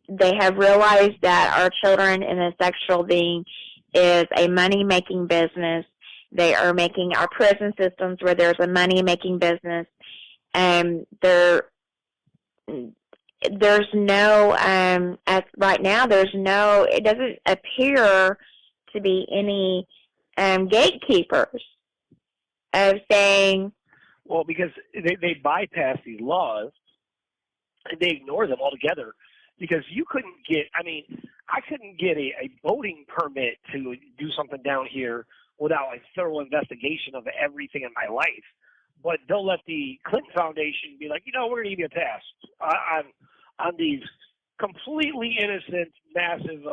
they have realized that our children in a sexual being is a money-making business. They are making our prison systems where there's a money-making business. There's no, as right now, it doesn't appear to be any gatekeepers of saying. Well, because they bypass these laws and they ignore them altogether, because you couldn't get, I couldn't get a boating permit to do something down here without a thorough investigation of everything in my life. But they'll let the Clinton Foundation be like, we're going to give you a pass on these completely innocent, massive,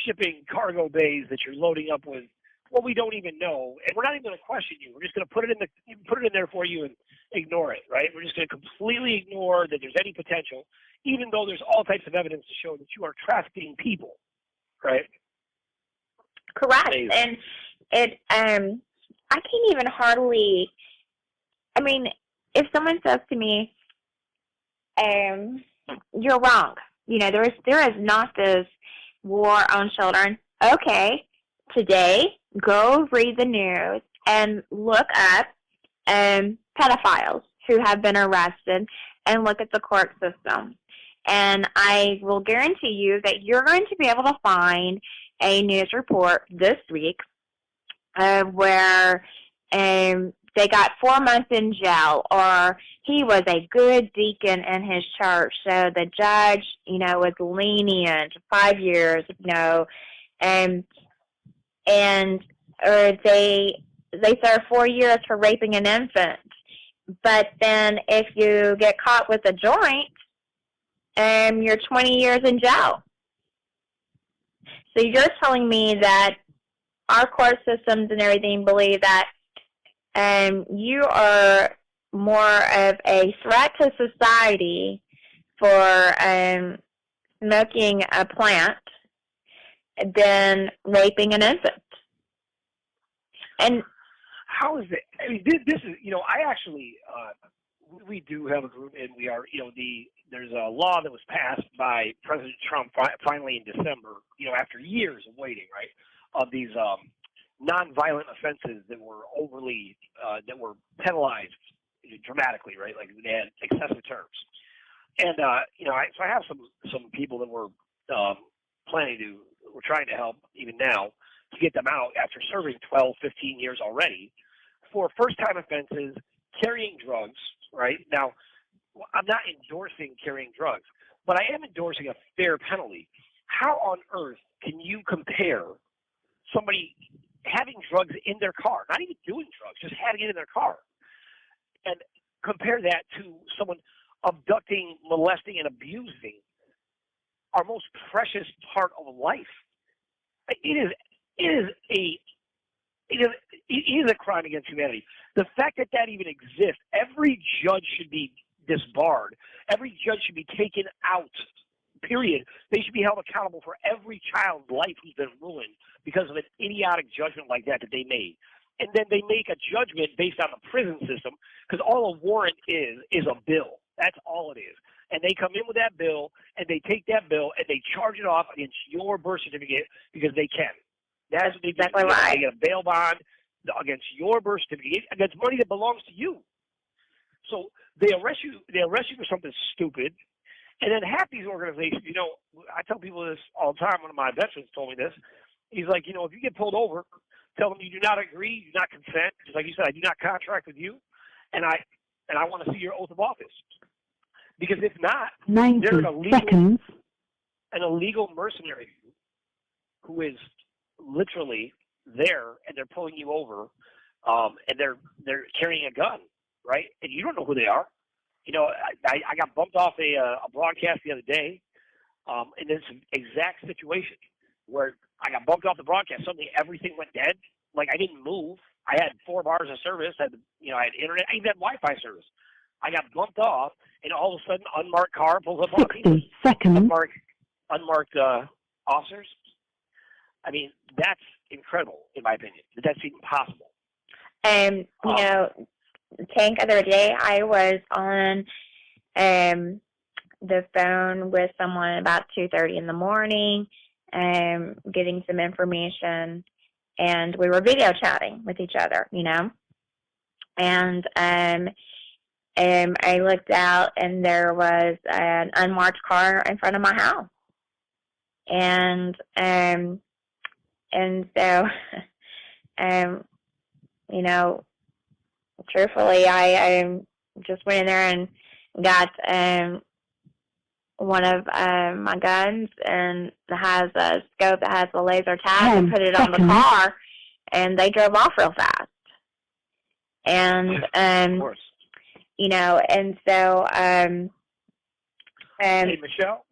shipping cargo bays that you're loading up with what we don't even know, and we're not even going to question you. We're just going to put it in there for you and ignore it, right? We're just going to completely ignore that there's any potential, even though there's all types of evidence to show that you are trafficking people, right? Correct. Amazing. And I can't even hardly I mean, if someone says to me, you're wrong, there is not this war on children. Okay, today, go read the news and look up pedophiles who have been arrested and look at the court system. And I will guarantee you that you're going to be able to find a news report this week where they got 4 months in jail, or he was a good deacon in his church, so the judge, was lenient, 5 years, or they serve 4 years for raping an infant. But then if you get caught with a joint, you're 20 years in jail. So you're telling me that our court systems and everything believe that you are more of a threat to society for smoking a plant than raping an infant. And how is it? I mean, this is, I actually, we do have a group, and we are, there's a law that was passed by President Trump finally in December, after years of waiting, right, of these nonviolent offenses that were overly, that were penalized dramatically, right, like they had excessive terms. And, so I have some people that were we're trying to help even now to get them out after serving 12, 15 years already for first-time offenses, carrying drugs, right? Now, I'm not endorsing carrying drugs, but I am endorsing a fair penalty. How on earth can you compare somebody having drugs in their car, not even doing drugs, just having it in their car, and compare that to someone abducting, molesting, and abusing our most precious part of life? It is a crime against humanity. The fact that even exists, every judge should be disbarred. Every judge should be taken out, period. They should be held accountable for every child's life who's been ruined because of an idiotic judgment like that they made. And then they make a judgment based on the prison system, because all a warrant is a bill. That's all it is. And they come in with that bill, and they take that bill, and they charge it off against your birth certificate because they can. That's what they do. Exactly right. They get a bail bond against your birth certificate, against money that belongs to you. So they arrest you for something stupid. And then half these organizations, I tell people this all the time. One of my veterans told me this. He's like, if you get pulled over, tell them you do not agree, you do not consent. Just like you said, I do not contract with you, and I want to see your oath of office. Because if not, 90 they're seconds. an illegal mercenary who is literally there, and they're pulling you over, and they're carrying a gun, right? And you don't know who they are. I got bumped off a broadcast the other day, in this exact situation where I got bumped off the broadcast. Suddenly everything went dead. Like, I didn't move. I had 4 bars of service. I had internet. I even had Wi-Fi service. I got bumped off, and all of a sudden, unmarked car pulls up on me. 60 seconds. Unmarked officers. I mean, that's incredible, in my opinion. That's even possible. Tank, the other day, I was on the phone with someone about 2:30 in the morning, getting some information, and we were video chatting with each other, and I looked out, and there was an unmarked car in front of my house, and so, truthfully, I just went in there and got one of my guns, and it has a scope that has a laser tag, and put it on the car, and they drove off real fast. And of course. And so hey, Michelle,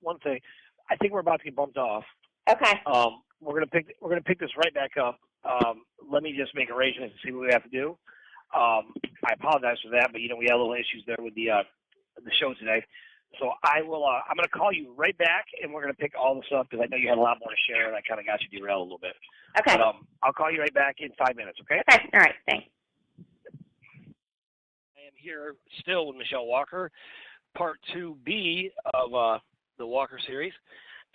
one thing. I think we're about to get bumped off. Okay. We're gonna pick this right back up. Let me just make arrangements and see what we have to do. I apologize for that, but we had a little issues there with the show today. So I will. I'm going to call you right back, and we're going to pick all the stuff because I know you had a lot more to share, and I kind of got you derailed a little bit. Okay. But I'll call you right back in 5 minutes. Okay. Okay. All right. Thanks. here still with Michaele Walker, part 2B of the Walker series.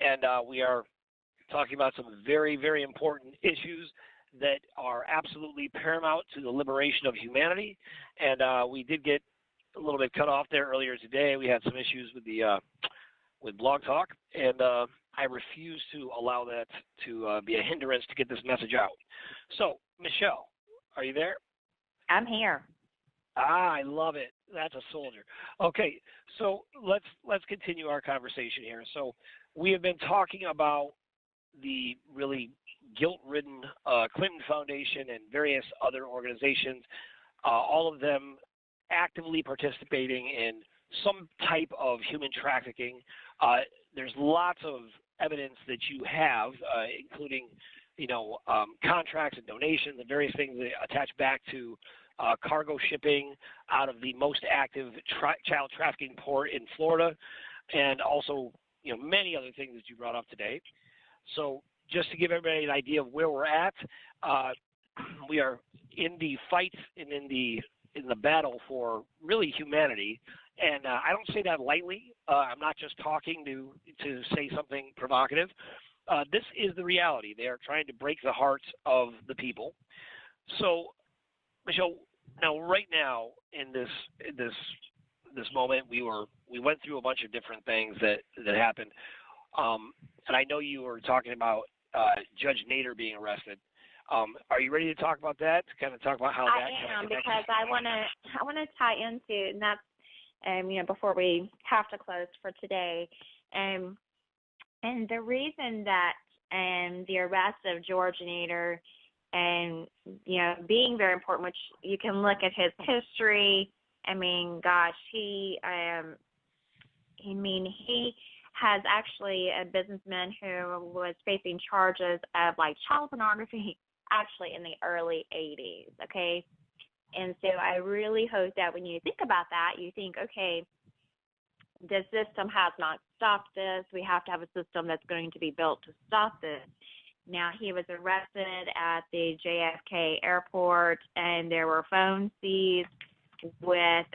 And we are talking about some very, very important issues that are absolutely paramount to the liberation of humanity. And we did get a little bit cut off there earlier today. We had some issues with the with Blog Talk, and I refuse to allow that to be a hindrance to get this message out. So, Michaele, are you there? I'm here. I love it. That's a soldier. Okay, so let's continue our conversation here. So we have been talking about the really guilt-ridden Clinton Foundation and various other organizations, all of them actively participating in some type of human trafficking. There's lots of evidence that you have, including, contracts and donations and various things that attach back to cargo shipping out of the most active child trafficking port in Florida, and also, many other things that you brought up today. So just to give everybody an idea of where we're at, we are in the fight and in the battle for really humanity. And I don't say that lightly. I'm not just talking to say something provocative. This is the reality. They are trying to break the hearts of the people. So, Michaele, now right now in this moment, we went through a bunch of different things that happened, and I know you were talking about Judge Nader being arrested. Are you ready to talk about that? To kind of talk about how that? I am, because I want to tie into, and that's before we have to close for today, and the reason that the arrest of George Nader and being very important, which you can look at his history. I mean, gosh, he has actually a businessman who was facing charges of child pornography actually in the early 80s, okay? And so I really hope that when you think about that, you think, okay, the system has not stopped this. We have to have a system that's going to be built to stop this. Now, he was arrested at the JFK airport, and there were phones seized with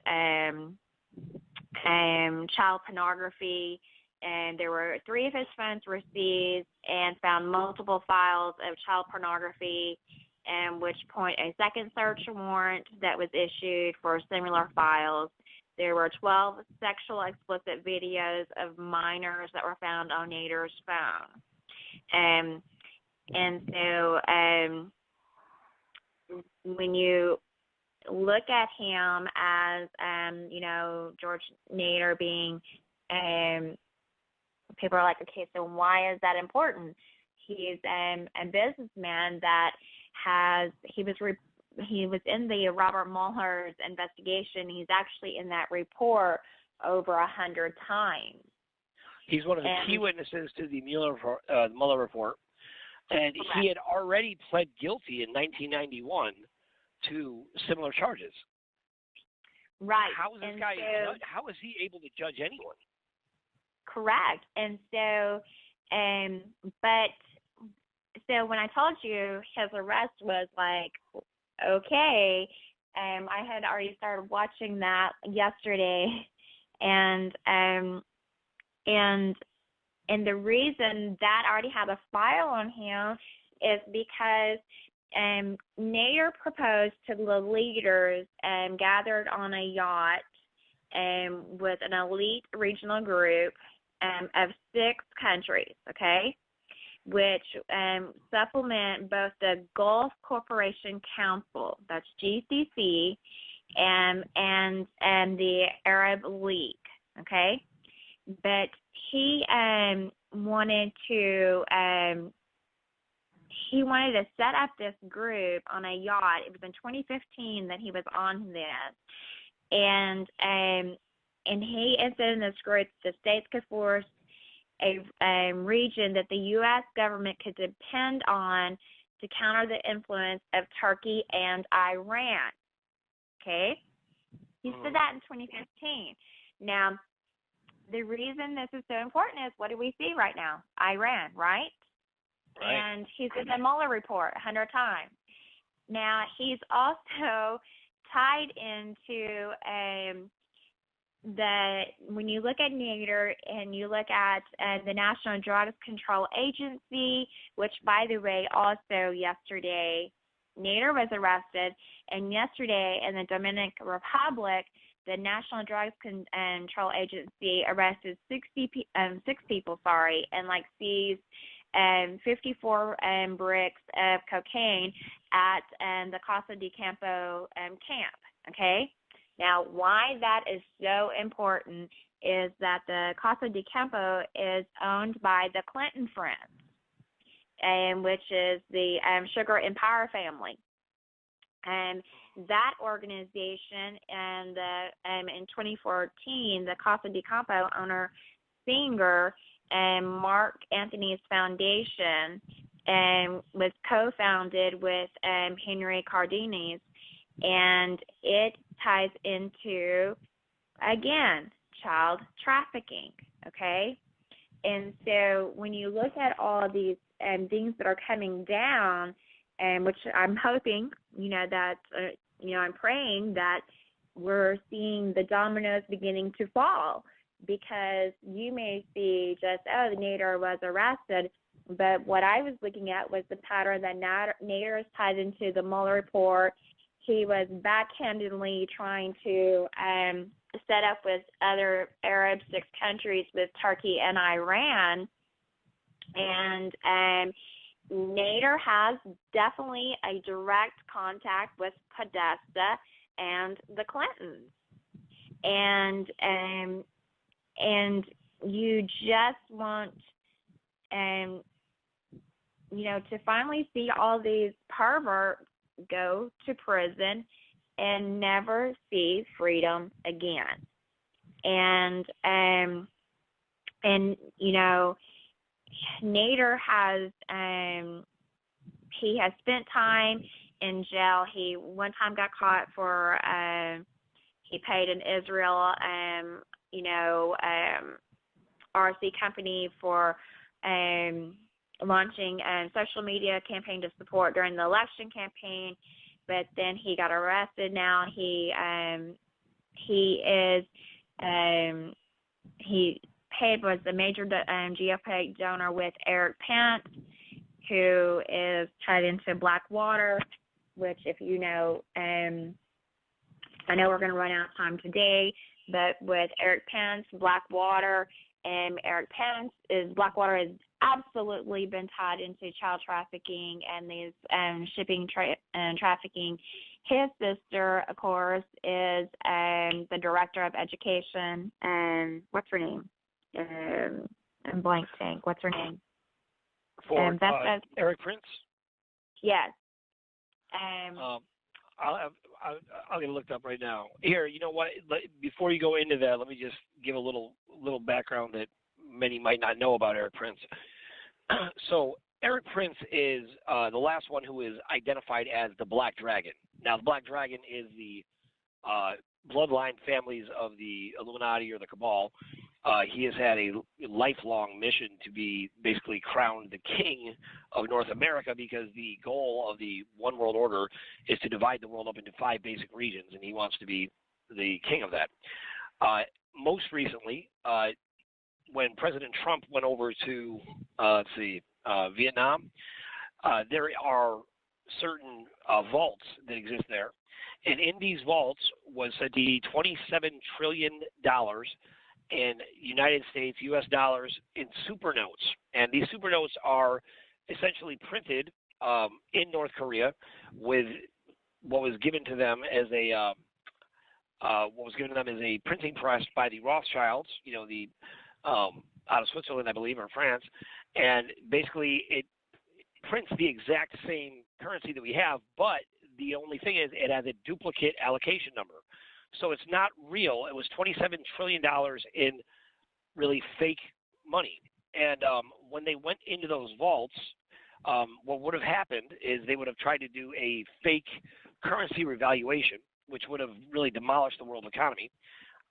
child pornography, and there were 3 of his phones were seized and found multiple files of child pornography, and which point a second search warrant that was issued for similar files. There were 12 sexual explicit videos of minors that were found on Nader's phone. And so when you look at him as, George Nader being, people are like, okay, so why is that important? He's a businessman that he was in the Robert Mueller's investigation. He's actually in that report over 100 times. He's one of the key witnesses to the Mueller report. And correct. He had already pled guilty in 1991 to similar charges. Right. How is this guy? How is he able to judge anyone? Correct. And so, so when I told you his arrest was okay, I had already started watching that yesterday, and the reason that I already have a file on him is because Nader proposed to the leaders gathered on a yacht with an elite regional group of 6 countries, okay, which supplement both the Gulf Cooperation Council, that's GCC, and the Arab League, okay. But he wanted to set up this group on a yacht. It was in 2015 that he was on this, and he said in this group the states could force a region that the U.S. government could depend on to counter the influence of Turkey and Iran. Okay, he said that in 2015. Now, the reason this is so important is, what do we see right now? Iran, right? And he's in the Mueller report 100 times. Now, he's also tied into when you look at Nader and you look at the National Drugs Control Agency, which, by the way, also yesterday, Nader was arrested, and yesterday in the Dominican Republic, the National Drugs Control Agency arrested six people, and seized 54 bricks of cocaine at the Casa de Campo camp. Okay. Now, why that is so important is that the Casa de Campo is owned by the Clinton friends, which is the Sugar and Power family. And that organization, and in 2014, the Casa de Campo owner Singer and Mark Anthony's foundation was co-founded with Henry Cardenas, and it ties into, again, child trafficking, okay? And so when you look at all of these things that are coming down, which I'm hoping, that, I'm praying that we're seeing the dominoes beginning to fall, because you may see just, the Nader was arrested, but what I was looking at was the pattern that Nader is tied into the Mueller report. He was backhandedly trying to set up with other Arab 6 countries, with Turkey and Iran. And Nader has definitely a direct contact with Podesta and the Clintons. And you just want, to finally see all these perverts go to prison and never see freedom again. And Nader has he has spent time in jail. He one time got caught for he paid an Israel RC company for launching a social media campaign to support during the election campaign, but then he got arrested. Now he was a major GOP donor with Eric Pence, who is tied into Blackwater, which, if you know, I know we're going to run out of time today, but with Eric Pence, Blackwater, Blackwater has absolutely been tied into child trafficking and these shipping and trafficking. His sister, of course, is the director of education. What's her name? I'm blanking. What's her name? For Eric Prince? Yes. I'll get it looked up right now. Here, you know what? Before you go into that, let me just give a little background that many might not know about Eric Prince. So Eric Prince is the last one who is identified as the Black Dragon. Now, the Black Dragon is the bloodline families of the Illuminati or the Cabal. He has had a lifelong mission to be basically crowned the king of North America, because the goal of the One World Order is to divide the world up into 5 basic regions, and he wants to be the king of that. Most recently, when President Trump went over to, Vietnam, there are certain vaults that exist there. And in these vaults was said to be $27 trillion in United States, U.S. dollars, in super notes. And these super notes are essentially printed in North Korea with what was given to them as a printing press by the Rothschilds, out of Switzerland, I believe, or France. And basically it prints the exact same currency that we have, but the only thing is it has a duplicate allocation number. So it's not real. It was $27 trillion in really fake money. And when they went into those vaults, what would have happened is they would have tried to do a fake currency revaluation, which would have really demolished the world economy.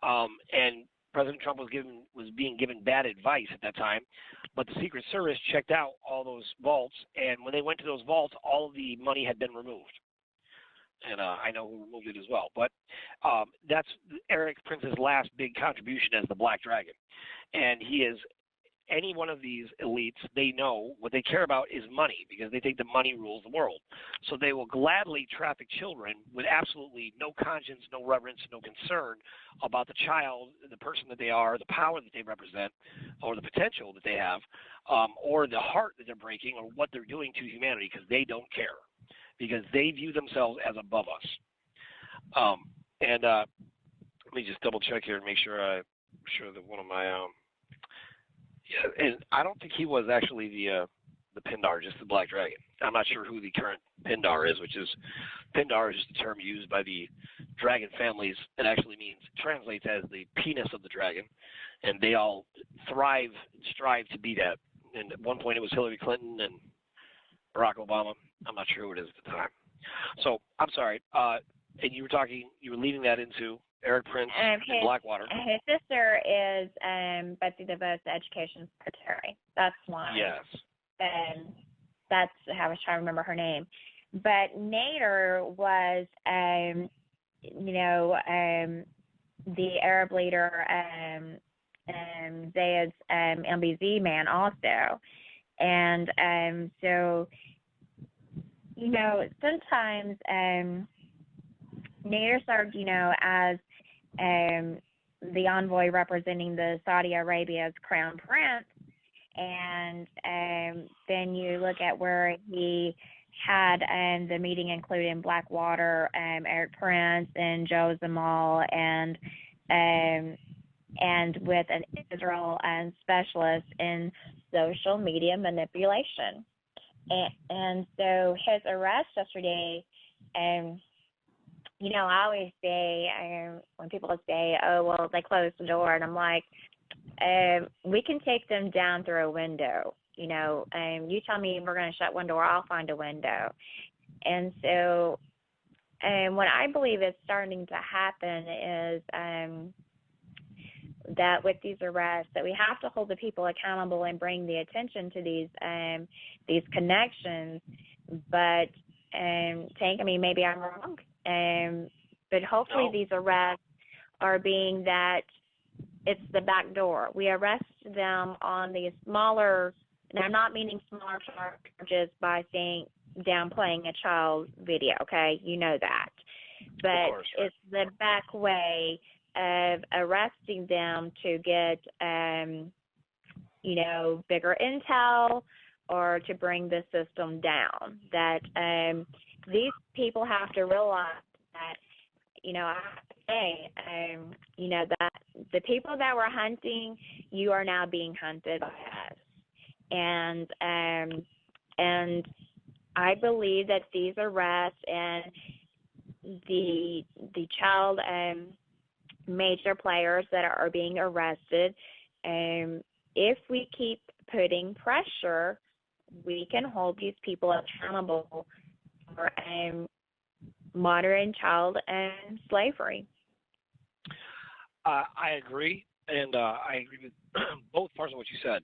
And President Trump was being given bad advice at that time. But the Secret Service checked out all those vaults, and when they went to those vaults, all of the money had been removed. and I know who removed it as well. But that's Eric Prince's last big contribution as the Black Dragon, and he is. Any one of these elites, they know what they care about is money because they think the money rules the world. So they will gladly traffic children with absolutely no conscience, no reverence, no concern about the child, the person that they are, the power that they represent, or the potential that they have, or the heart that they're breaking, or what they're doing to humanity because they don't care, because they view themselves as above us. Let me just double check here and make sure that one of my yeah, and I don't think he was actually the Pindar, just the Black Dragon. I'm not sure who the current Pindar is, Pindar is just the term used by the dragon families. It actually translates as the penis of the dragon, and they all strive to be that. And at one point it was Hillary Clinton and Barack Obama. I'm not sure who it is at the time. So I'm sorry. And you were leading that into Eric Prince and Blackwater. His sister is Betsy DeVos, the education secretary. That's one. Yes. That's how I was trying to remember her name. But Nader was, the Arab leader, Zayed's MBZ man also. And so, sometimes Nader served, as the envoy representing the Saudi Arabia's crown prince, and then you look at where he had the meeting including Blackwater, Eric Prince, and Joe Zamal, and with an Israel specialist in social media manipulation, and so his arrest yesterday. I always say, when people say, oh, well, they closed the door, and I'm like, we can take them down through a window. You tell me we're going to shut one door, I'll find a window. And so what I believe is starting to happen is that with these arrests, that we have to hold the people accountable and bring the attention to these connections. But, Tank, maybe I'm wrong. But hopefully these arrests are being that it's the back door. We arrest them on these smaller, and I'm not meaning smaller charges by downplaying a child's video, okay? You know that. But course, it's the back way of arresting them to get, bigger intel or to bring the system down. That these people have to realize that, I have to say, that the people that were hunting, you are now being hunted by us. And I believe that these arrests and the child major players that are being arrested, if we keep putting pressure, we can hold these people accountable for modern child slavery. I agree, and I agree with both parts of what you said.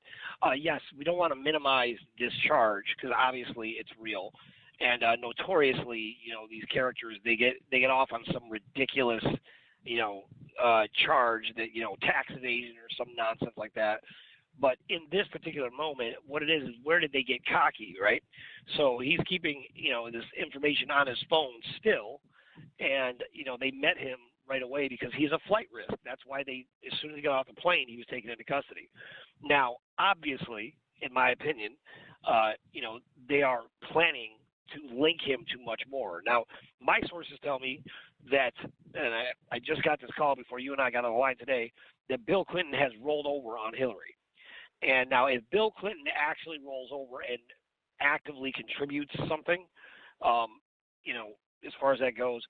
Yes, we don't want to minimize this charge because obviously it's real, and notoriously, these characters they get off on some ridiculous, charge that tax evasion or some nonsense like that. But in this particular moment, what it is where did they get cocky, right? So he's keeping, this information on his phone still, and, they met him right away because he's a flight risk. That's why as soon as he got off the plane, he was taken into custody. Now, obviously, in my opinion, they are planning to link him to much more. Now, my sources tell me that, and I just got this call before you and I got on the line today, that Bill Clinton has rolled over on Hillary. And now if Bill Clinton actually rolls over and actively contributes something, as far as that goes,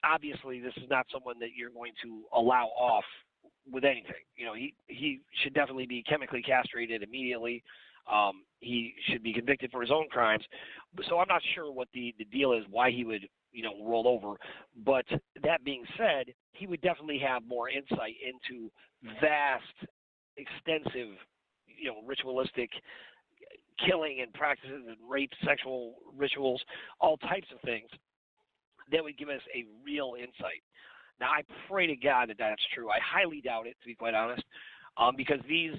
obviously this is not someone that you're going to allow off with anything. He should definitely be chemically castrated immediately. He should be convicted for his own crimes. So I'm not sure what the deal is, why he would, roll over. But that being said, he would definitely have more insight into vast, extensive, ritualistic killing and practices and rape, sexual rituals, all types of things that would give us a real insight. Now, I pray to God that that's true. I highly doubt it, to be quite honest, because these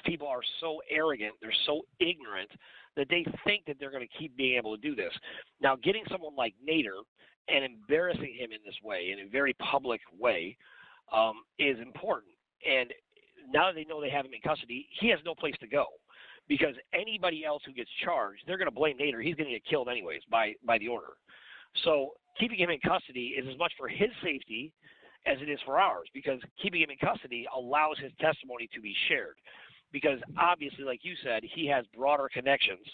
people are so arrogant, they're so ignorant that they think that they're going to keep being able to do this. Now, getting someone like Nader and embarrassing him in this way, in a very public way, is important. And now that they know they have him in custody, he has no place to go, because anybody else who gets charged, they're going to blame Nader. He's going to get killed anyways by the order. So keeping him in custody is as much for his safety as it is for ours, because keeping him in custody allows his testimony to be shared. Because obviously, like you said, he has broader connections,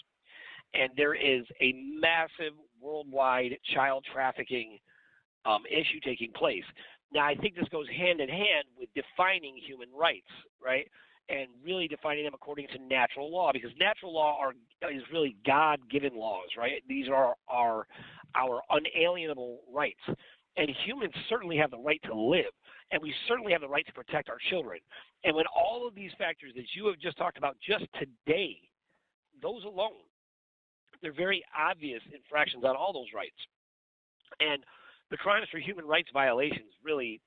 and there is a massive worldwide child trafficking issue taking place. Now, I think this goes hand in hand with defining human rights, right? And really defining them according to natural law, because natural law is really God-given laws, right? These are our unalienable rights. And humans certainly have the right to live, and we certainly have the right to protect our children. And when all of these factors that you have just talked about just today, those alone, they're very obvious infractions on all those rights. And the crimes for human rights violations really,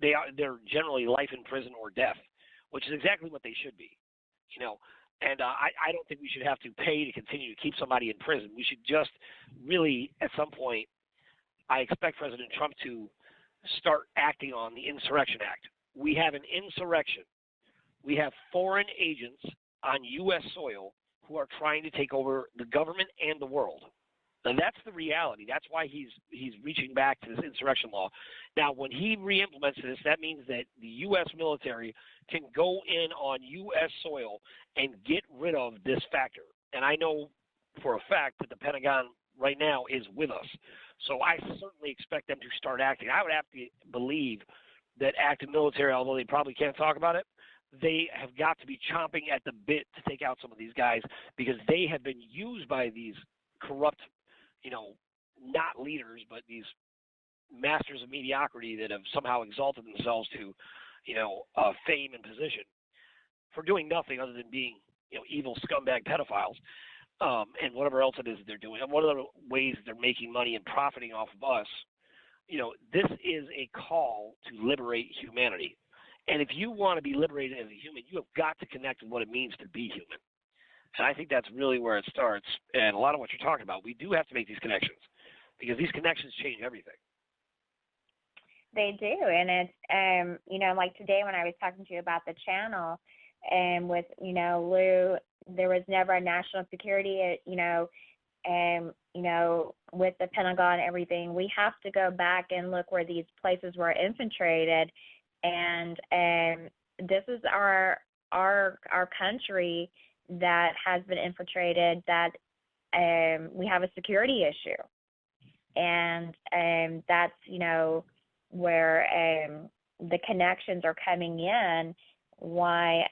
they're generally life in prison or death, which is exactly what they should be, And I don't think we should have to pay to continue to keep somebody in prison. We should just really, at some point, I expect President Trump to start acting on the Insurrection Act. We have an insurrection. We have foreign agents on U.S. soil who are trying to take over the government and the world. And that's the reality. That's why he's reaching back to this insurrection law. Now, when he re-implements this, that means that the U.S. military can go in on U.S. soil and get rid of this factor. And I know for a fact that the Pentagon right now is with us. So I certainly expect them to start acting. I would have to believe that active military, although they probably can't talk about it, they have got to be chomping at the bit to take out some of these guys, because they have been used by these corrupt, not leaders, but these masters of mediocrity that have somehow exalted themselves to, fame and position for doing nothing other than being, evil scumbag pedophiles. And whatever else it is that they're doing, and what are the ways that they're making money and profiting off of us. This is a call to liberate humanity. And if you want to be liberated as a human, you have got to connect with what it means to be human. And I think that's really where it starts. And a lot of what you're talking about, we do have to make these connections, because these connections change everything. They do. And it's, like today when I was talking to you about the channel, and with, Lou, there was never a national security, with the Pentagon and everything. We have to go back and look where these places were infiltrated. And this is our country that has been infiltrated, that we have a security issue. And that's, where the connections are coming in, why,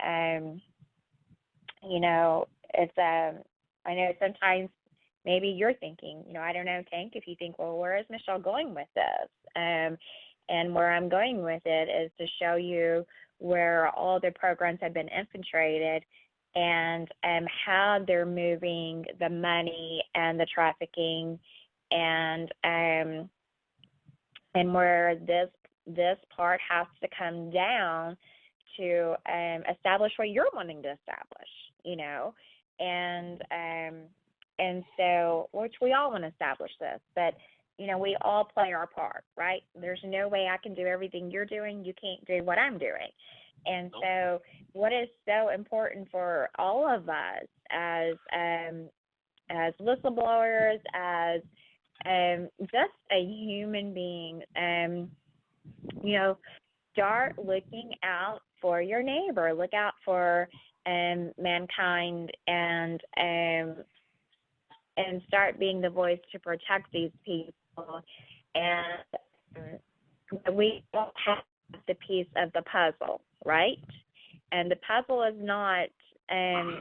it's, I know sometimes maybe you're thinking, I don't know, Tank, if you think, well, where is Michelle going with this? And where I'm going with it is to show you where all the programs have been infiltrated, and how they're moving the money and the trafficking, and where this part has to come down to establish what you're wanting to establish, and so, which we all want to establish this, but we all play our part, right? There's no way I can do everything you're doing. You can't do what I'm doing. And so what is so important for all of us as whistleblowers, as just a human being, start looking out for your neighbor, look out for mankind, and start being the voice to protect these people. And we don't have the piece of the puzzle, right? And the puzzle is not the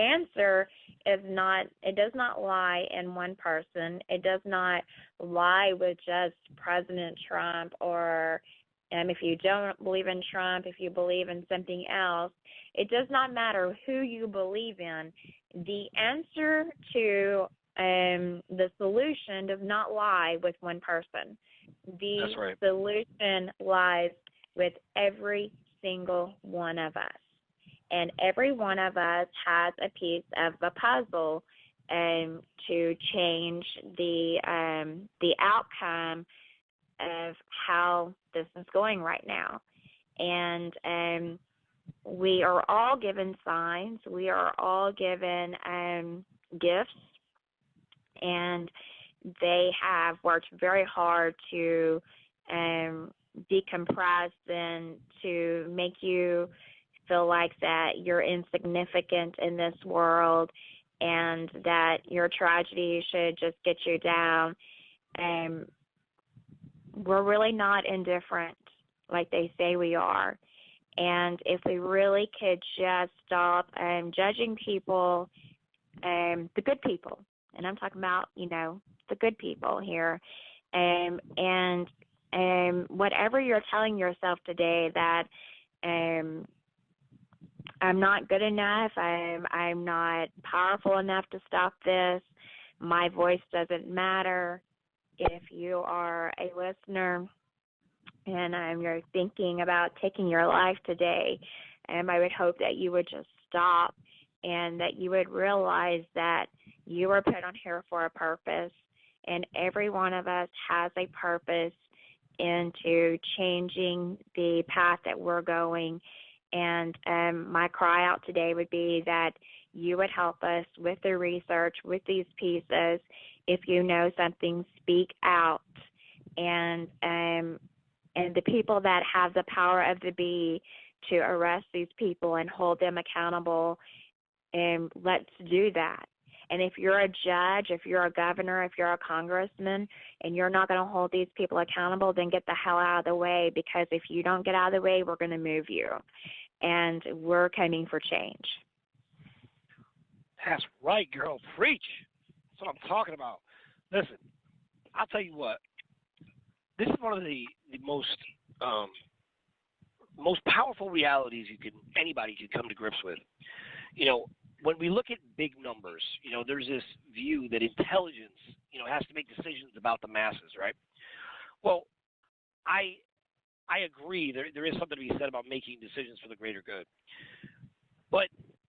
answer is not, it does not lie in one person. It does not lie with just President Trump, or if you don't believe in Trump, if you believe in something else, it does not matter who you believe in. The answer to the solution does not lie with one person. The That's right. solution lies with every single one of us. And every one of us has a piece of the puzzle to change the outcome of how this is going right now. And we are all given signs. We are all given gifts, and they have worked very hard to decompress and to make you feel like that you're insignificant in this world and that your tragedy should just get you down. We're really not indifferent like they say we are. And if we really could just stop judging people, the good people, and I'm talking about, the good people here, and whatever you're telling yourself today that I'm not good enough, I'm not powerful enough to stop this, my voice doesn't matter. If you are a listener and you're thinking about taking your life today, I would hope that you would just stop and that you would realize that you were put on here for a purpose, and every one of us has a purpose into changing the path that we're going. And my cry out today would be that you would help us with the research, with these pieces. If you know something, speak out. And the people that have the power of the bee to arrest these people and hold them accountable, let's do that. And if you're a judge, if you're a governor, if you're a congressman, and you're not going to hold these people accountable, then get the hell out of the way, because if you don't get out of the way, we're going to move you. And we're coming for change. That's right, girl. Preach. That's what I'm talking about. Listen, I'll tell you what. This is one of the most powerful realities anybody can come to grips with. When we look at big numbers, there's this view that intelligence, has to make decisions about the masses, right? Well, I agree. There is something to be said about making decisions for the greater good. But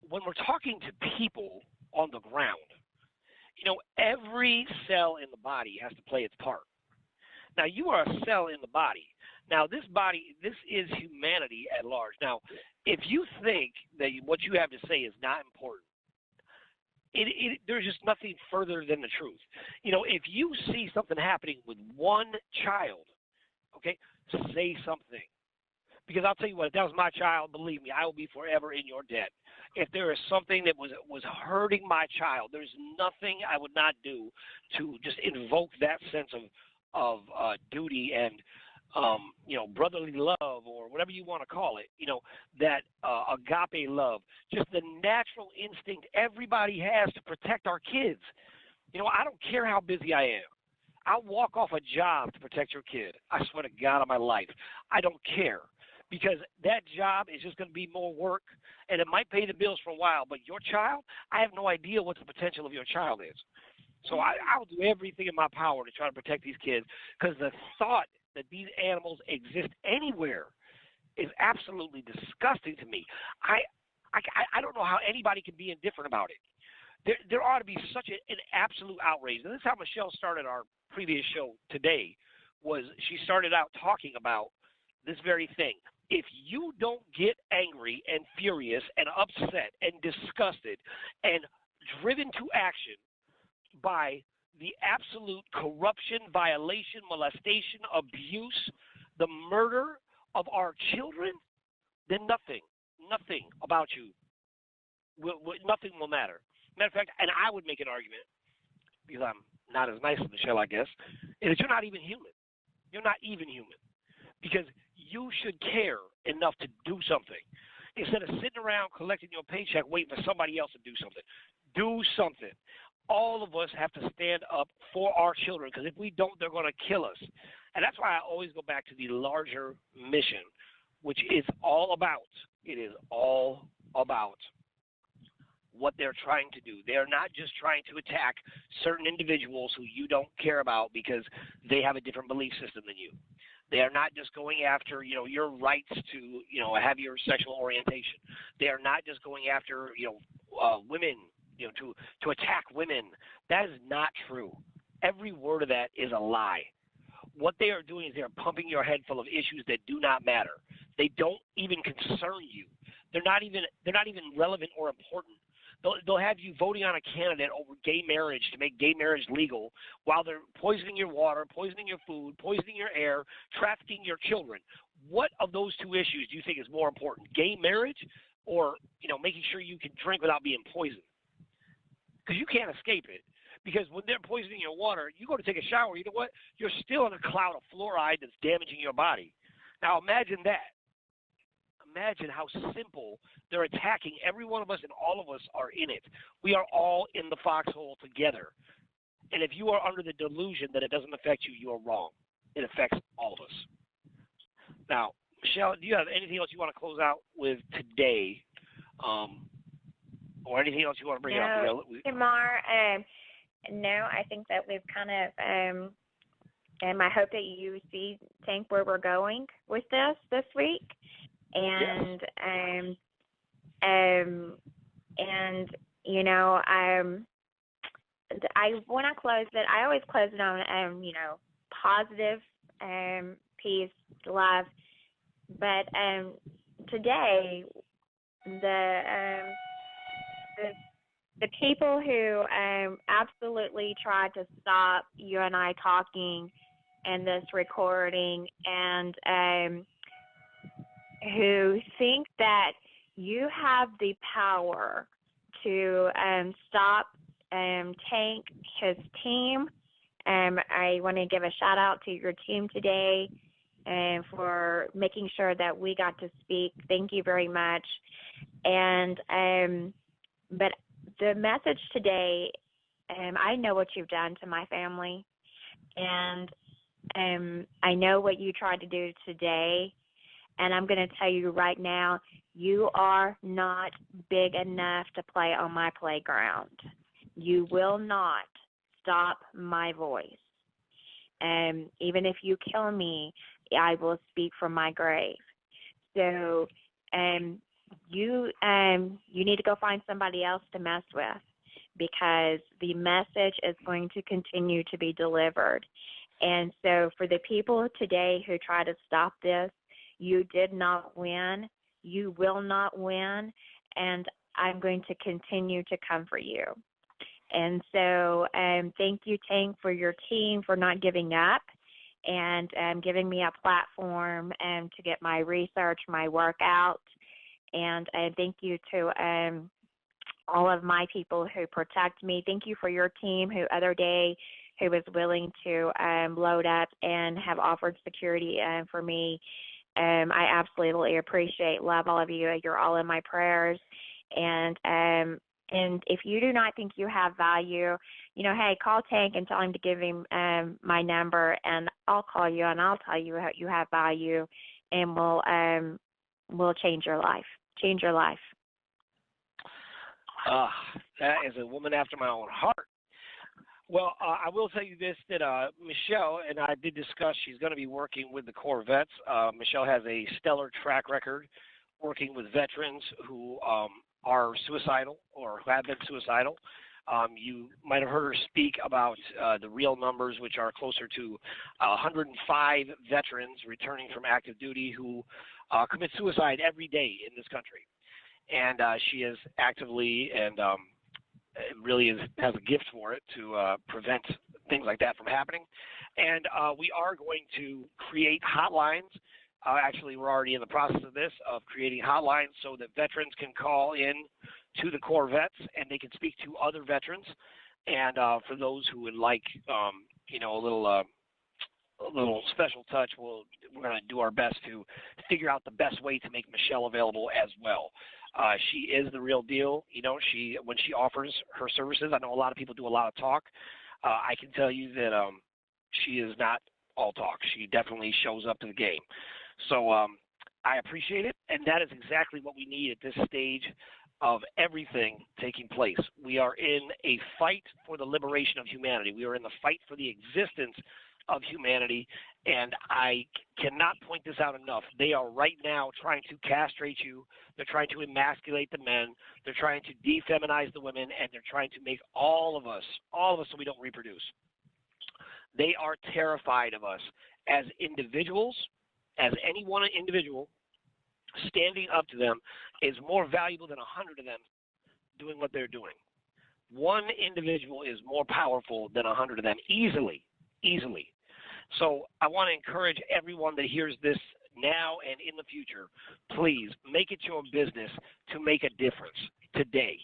when we're talking to people on the ground, every cell in the body has to play its part. Now, you are a cell in the body. Now, this is humanity at large. Now, if you think that what you have to say is not important, there's just nothing further than the truth. If you see something happening with one child, okay, say something. Because I'll tell you what, if that was my child, believe me, I will be forever in your debt. If there is something that was hurting my child, there's nothing I would not do to just invoke that sense of duty and brotherly love, or whatever you want to call it, that agape love, just the natural instinct everybody has to protect our kids. I don't care how busy I am. I'll walk off a job to protect your kid. I swear to God on my life. I don't care, because that job is just going to be more work, and it might pay the bills for a while, but your child, I have no idea what the potential of your child is. So I'll do everything in my power to try to protect these kids, because the thought that these animals exist anywhere is absolutely disgusting to me. I don't know how anybody can be indifferent about it. There ought to be such an absolute outrage. And this is how Michelle started our previous show today, was she started out talking about this very thing. If you don't get angry and furious and upset and disgusted and driven to action by the absolute corruption, violation, molestation, abuse, the murder of our children, then nothing about you, nothing will matter. Matter of fact, and I would make an argument, because I'm not as nice as Michelle, I guess, is that you're not even human. You're not even human, because you should care enough to do something instead of sitting around collecting your paycheck waiting for somebody else to do something. Do something. All of us have to stand up for our children, because if we don't, they're going to kill us. And that's why I always go back to the larger mission, which is all about, what they're trying to do. They are not just trying to attack certain individuals who you don't care about because they have a different belief system than you. They are not just going after, your rights to, have your sexual orientation. They are not just going after, women, to attack women. That is not true. Every word of that is a lie. What they are doing is they are pumping your head full of issues that do not matter. They don't even concern you. They're not even relevant or important. They'll have you voting on a candidate over gay marriage to make gay marriage legal while they're poisoning your water, poisoning your food, poisoning your air, trafficking your children. What of those two issues do you think is more important, gay marriage or, making sure you can drink without being poisoned? Because you can't escape it. Because when they're poisoning your water, you go to take a shower, you know what? You're still in a cloud of fluoride that's damaging your body. Now imagine that. Imagine how simple they're attacking. Every one of us and all of us are in it. We are all in the foxhole together. And if you are under the delusion that it doesn't affect you, you are wrong. It affects all of us. Now, Michelle, do you have anything else you want to close out with today? Or anything else you want to bring up? Tamar, no, I think that we've kind of, I hope that you think where we're going with this week. And yes. I when I close it, I always close it on positive, peace, love. But today, the people who absolutely tried to stop you and I talking and this recording, and who think that you have the power to stop Tank, his team. I want to give a shout out to your team today for making sure that we got to speak. Thank you very much. And but the message today, I know what you've done to my family, and I know what you tried to do today. And I'm going to tell you right now, you are not big enough to play on my playground. You will not stop my voice. Even if you kill me, I will speak from my grave. So you need to go find somebody else to mess with, because the message is going to continue to be delivered. And so for the people today who try to stop this, you did not win. You will not win. And I'm going to continue to come for you. And so thank you, Tank, for your team for not giving up and giving me a platform to get my research, my work out. And thank you to all of my people who protect me. Thank you for your team who other day who was willing to load up and have offered security for me. I absolutely appreciate, love all of you. You're all in my prayers. And if you do not think you have value, hey, call Tank and tell him to give him my number, and I'll call you and I'll tell you how you have value, and we'll change your life. Change your life. That is a woman after my own heart. Well, I will tell you this, that Michelle and I did discuss she's going to be working with the Corvettes. Michelle has a stellar track record working with veterans who are suicidal or who have been suicidal. You might have heard her speak about the real numbers, which are closer to 105 veterans returning from active duty who commit suicide every day in this country. And she is actively and really has a gift for it to prevent things like that from happening. And we are going to create hotlines. Actually, we're already in the process of this, of creating hotlines so that veterans can call in to the Corvettes and they can speak to other veterans. And for those who would like, a little special touch, we're going to do our best to figure out the best way to make Michelle available as well. She is the real deal. When she offers her services, I know a lot of people do a lot of talk. I can tell you that she is not all talk. She definitely shows up to the game. So I appreciate it, and that is exactly what we need at this stage of everything taking place. We are in a fight for the liberation of humanity. We are in the fight for the existence of humanity, and I cannot point this out enough. They are right now trying to castrate you. They're trying to emasculate the men. They're trying to defeminize the women, and they're trying to make all of us so we don't reproduce. They are terrified of us as individuals, as any one individual. Standing up to them is more valuable than 100 of them doing what they're doing. One individual is more powerful than 100 of them, easily. So I want to encourage everyone that hears this now and in the future, please make it your business to make a difference today.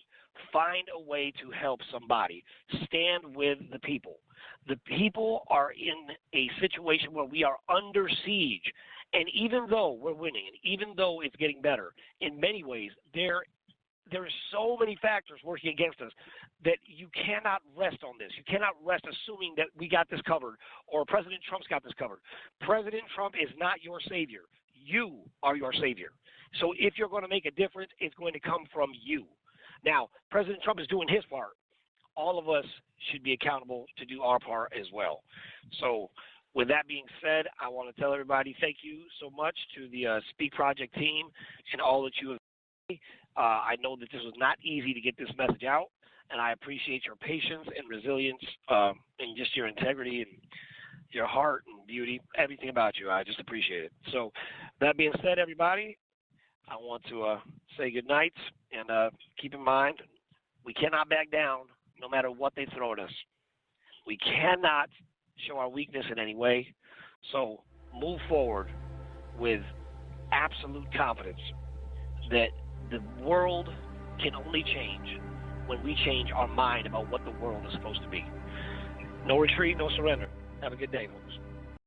Find a way to help somebody. Stand with the people. The people are in a situation where we are under siege. And even though we're winning, and even though it's getting better, in many ways, there are so many factors working against us that you cannot rest on this. You cannot rest assuming that we got this covered or President Trump's got this covered. President Trump is not your savior. You are your savior. So if you're going to make a difference, it's going to come from you. Now, President Trump is doing his part. All of us should be accountable to do our part as well. So with that being said, I want to tell everybody thank you so much to the Speak Project team and all that you have done. I know that this was not easy to get this message out, and I appreciate your patience and resilience and just your integrity and your heart and beauty, everything about you. I just appreciate it. So that being said, everybody, I want to say good night, and keep in mind, we cannot back down no matter what they throw at us. We cannot show our weakness in any way. So move forward with absolute confidence that the world can only change when we change our mind about what the world is supposed to be. No retreat, no surrender. Have a good day, folks.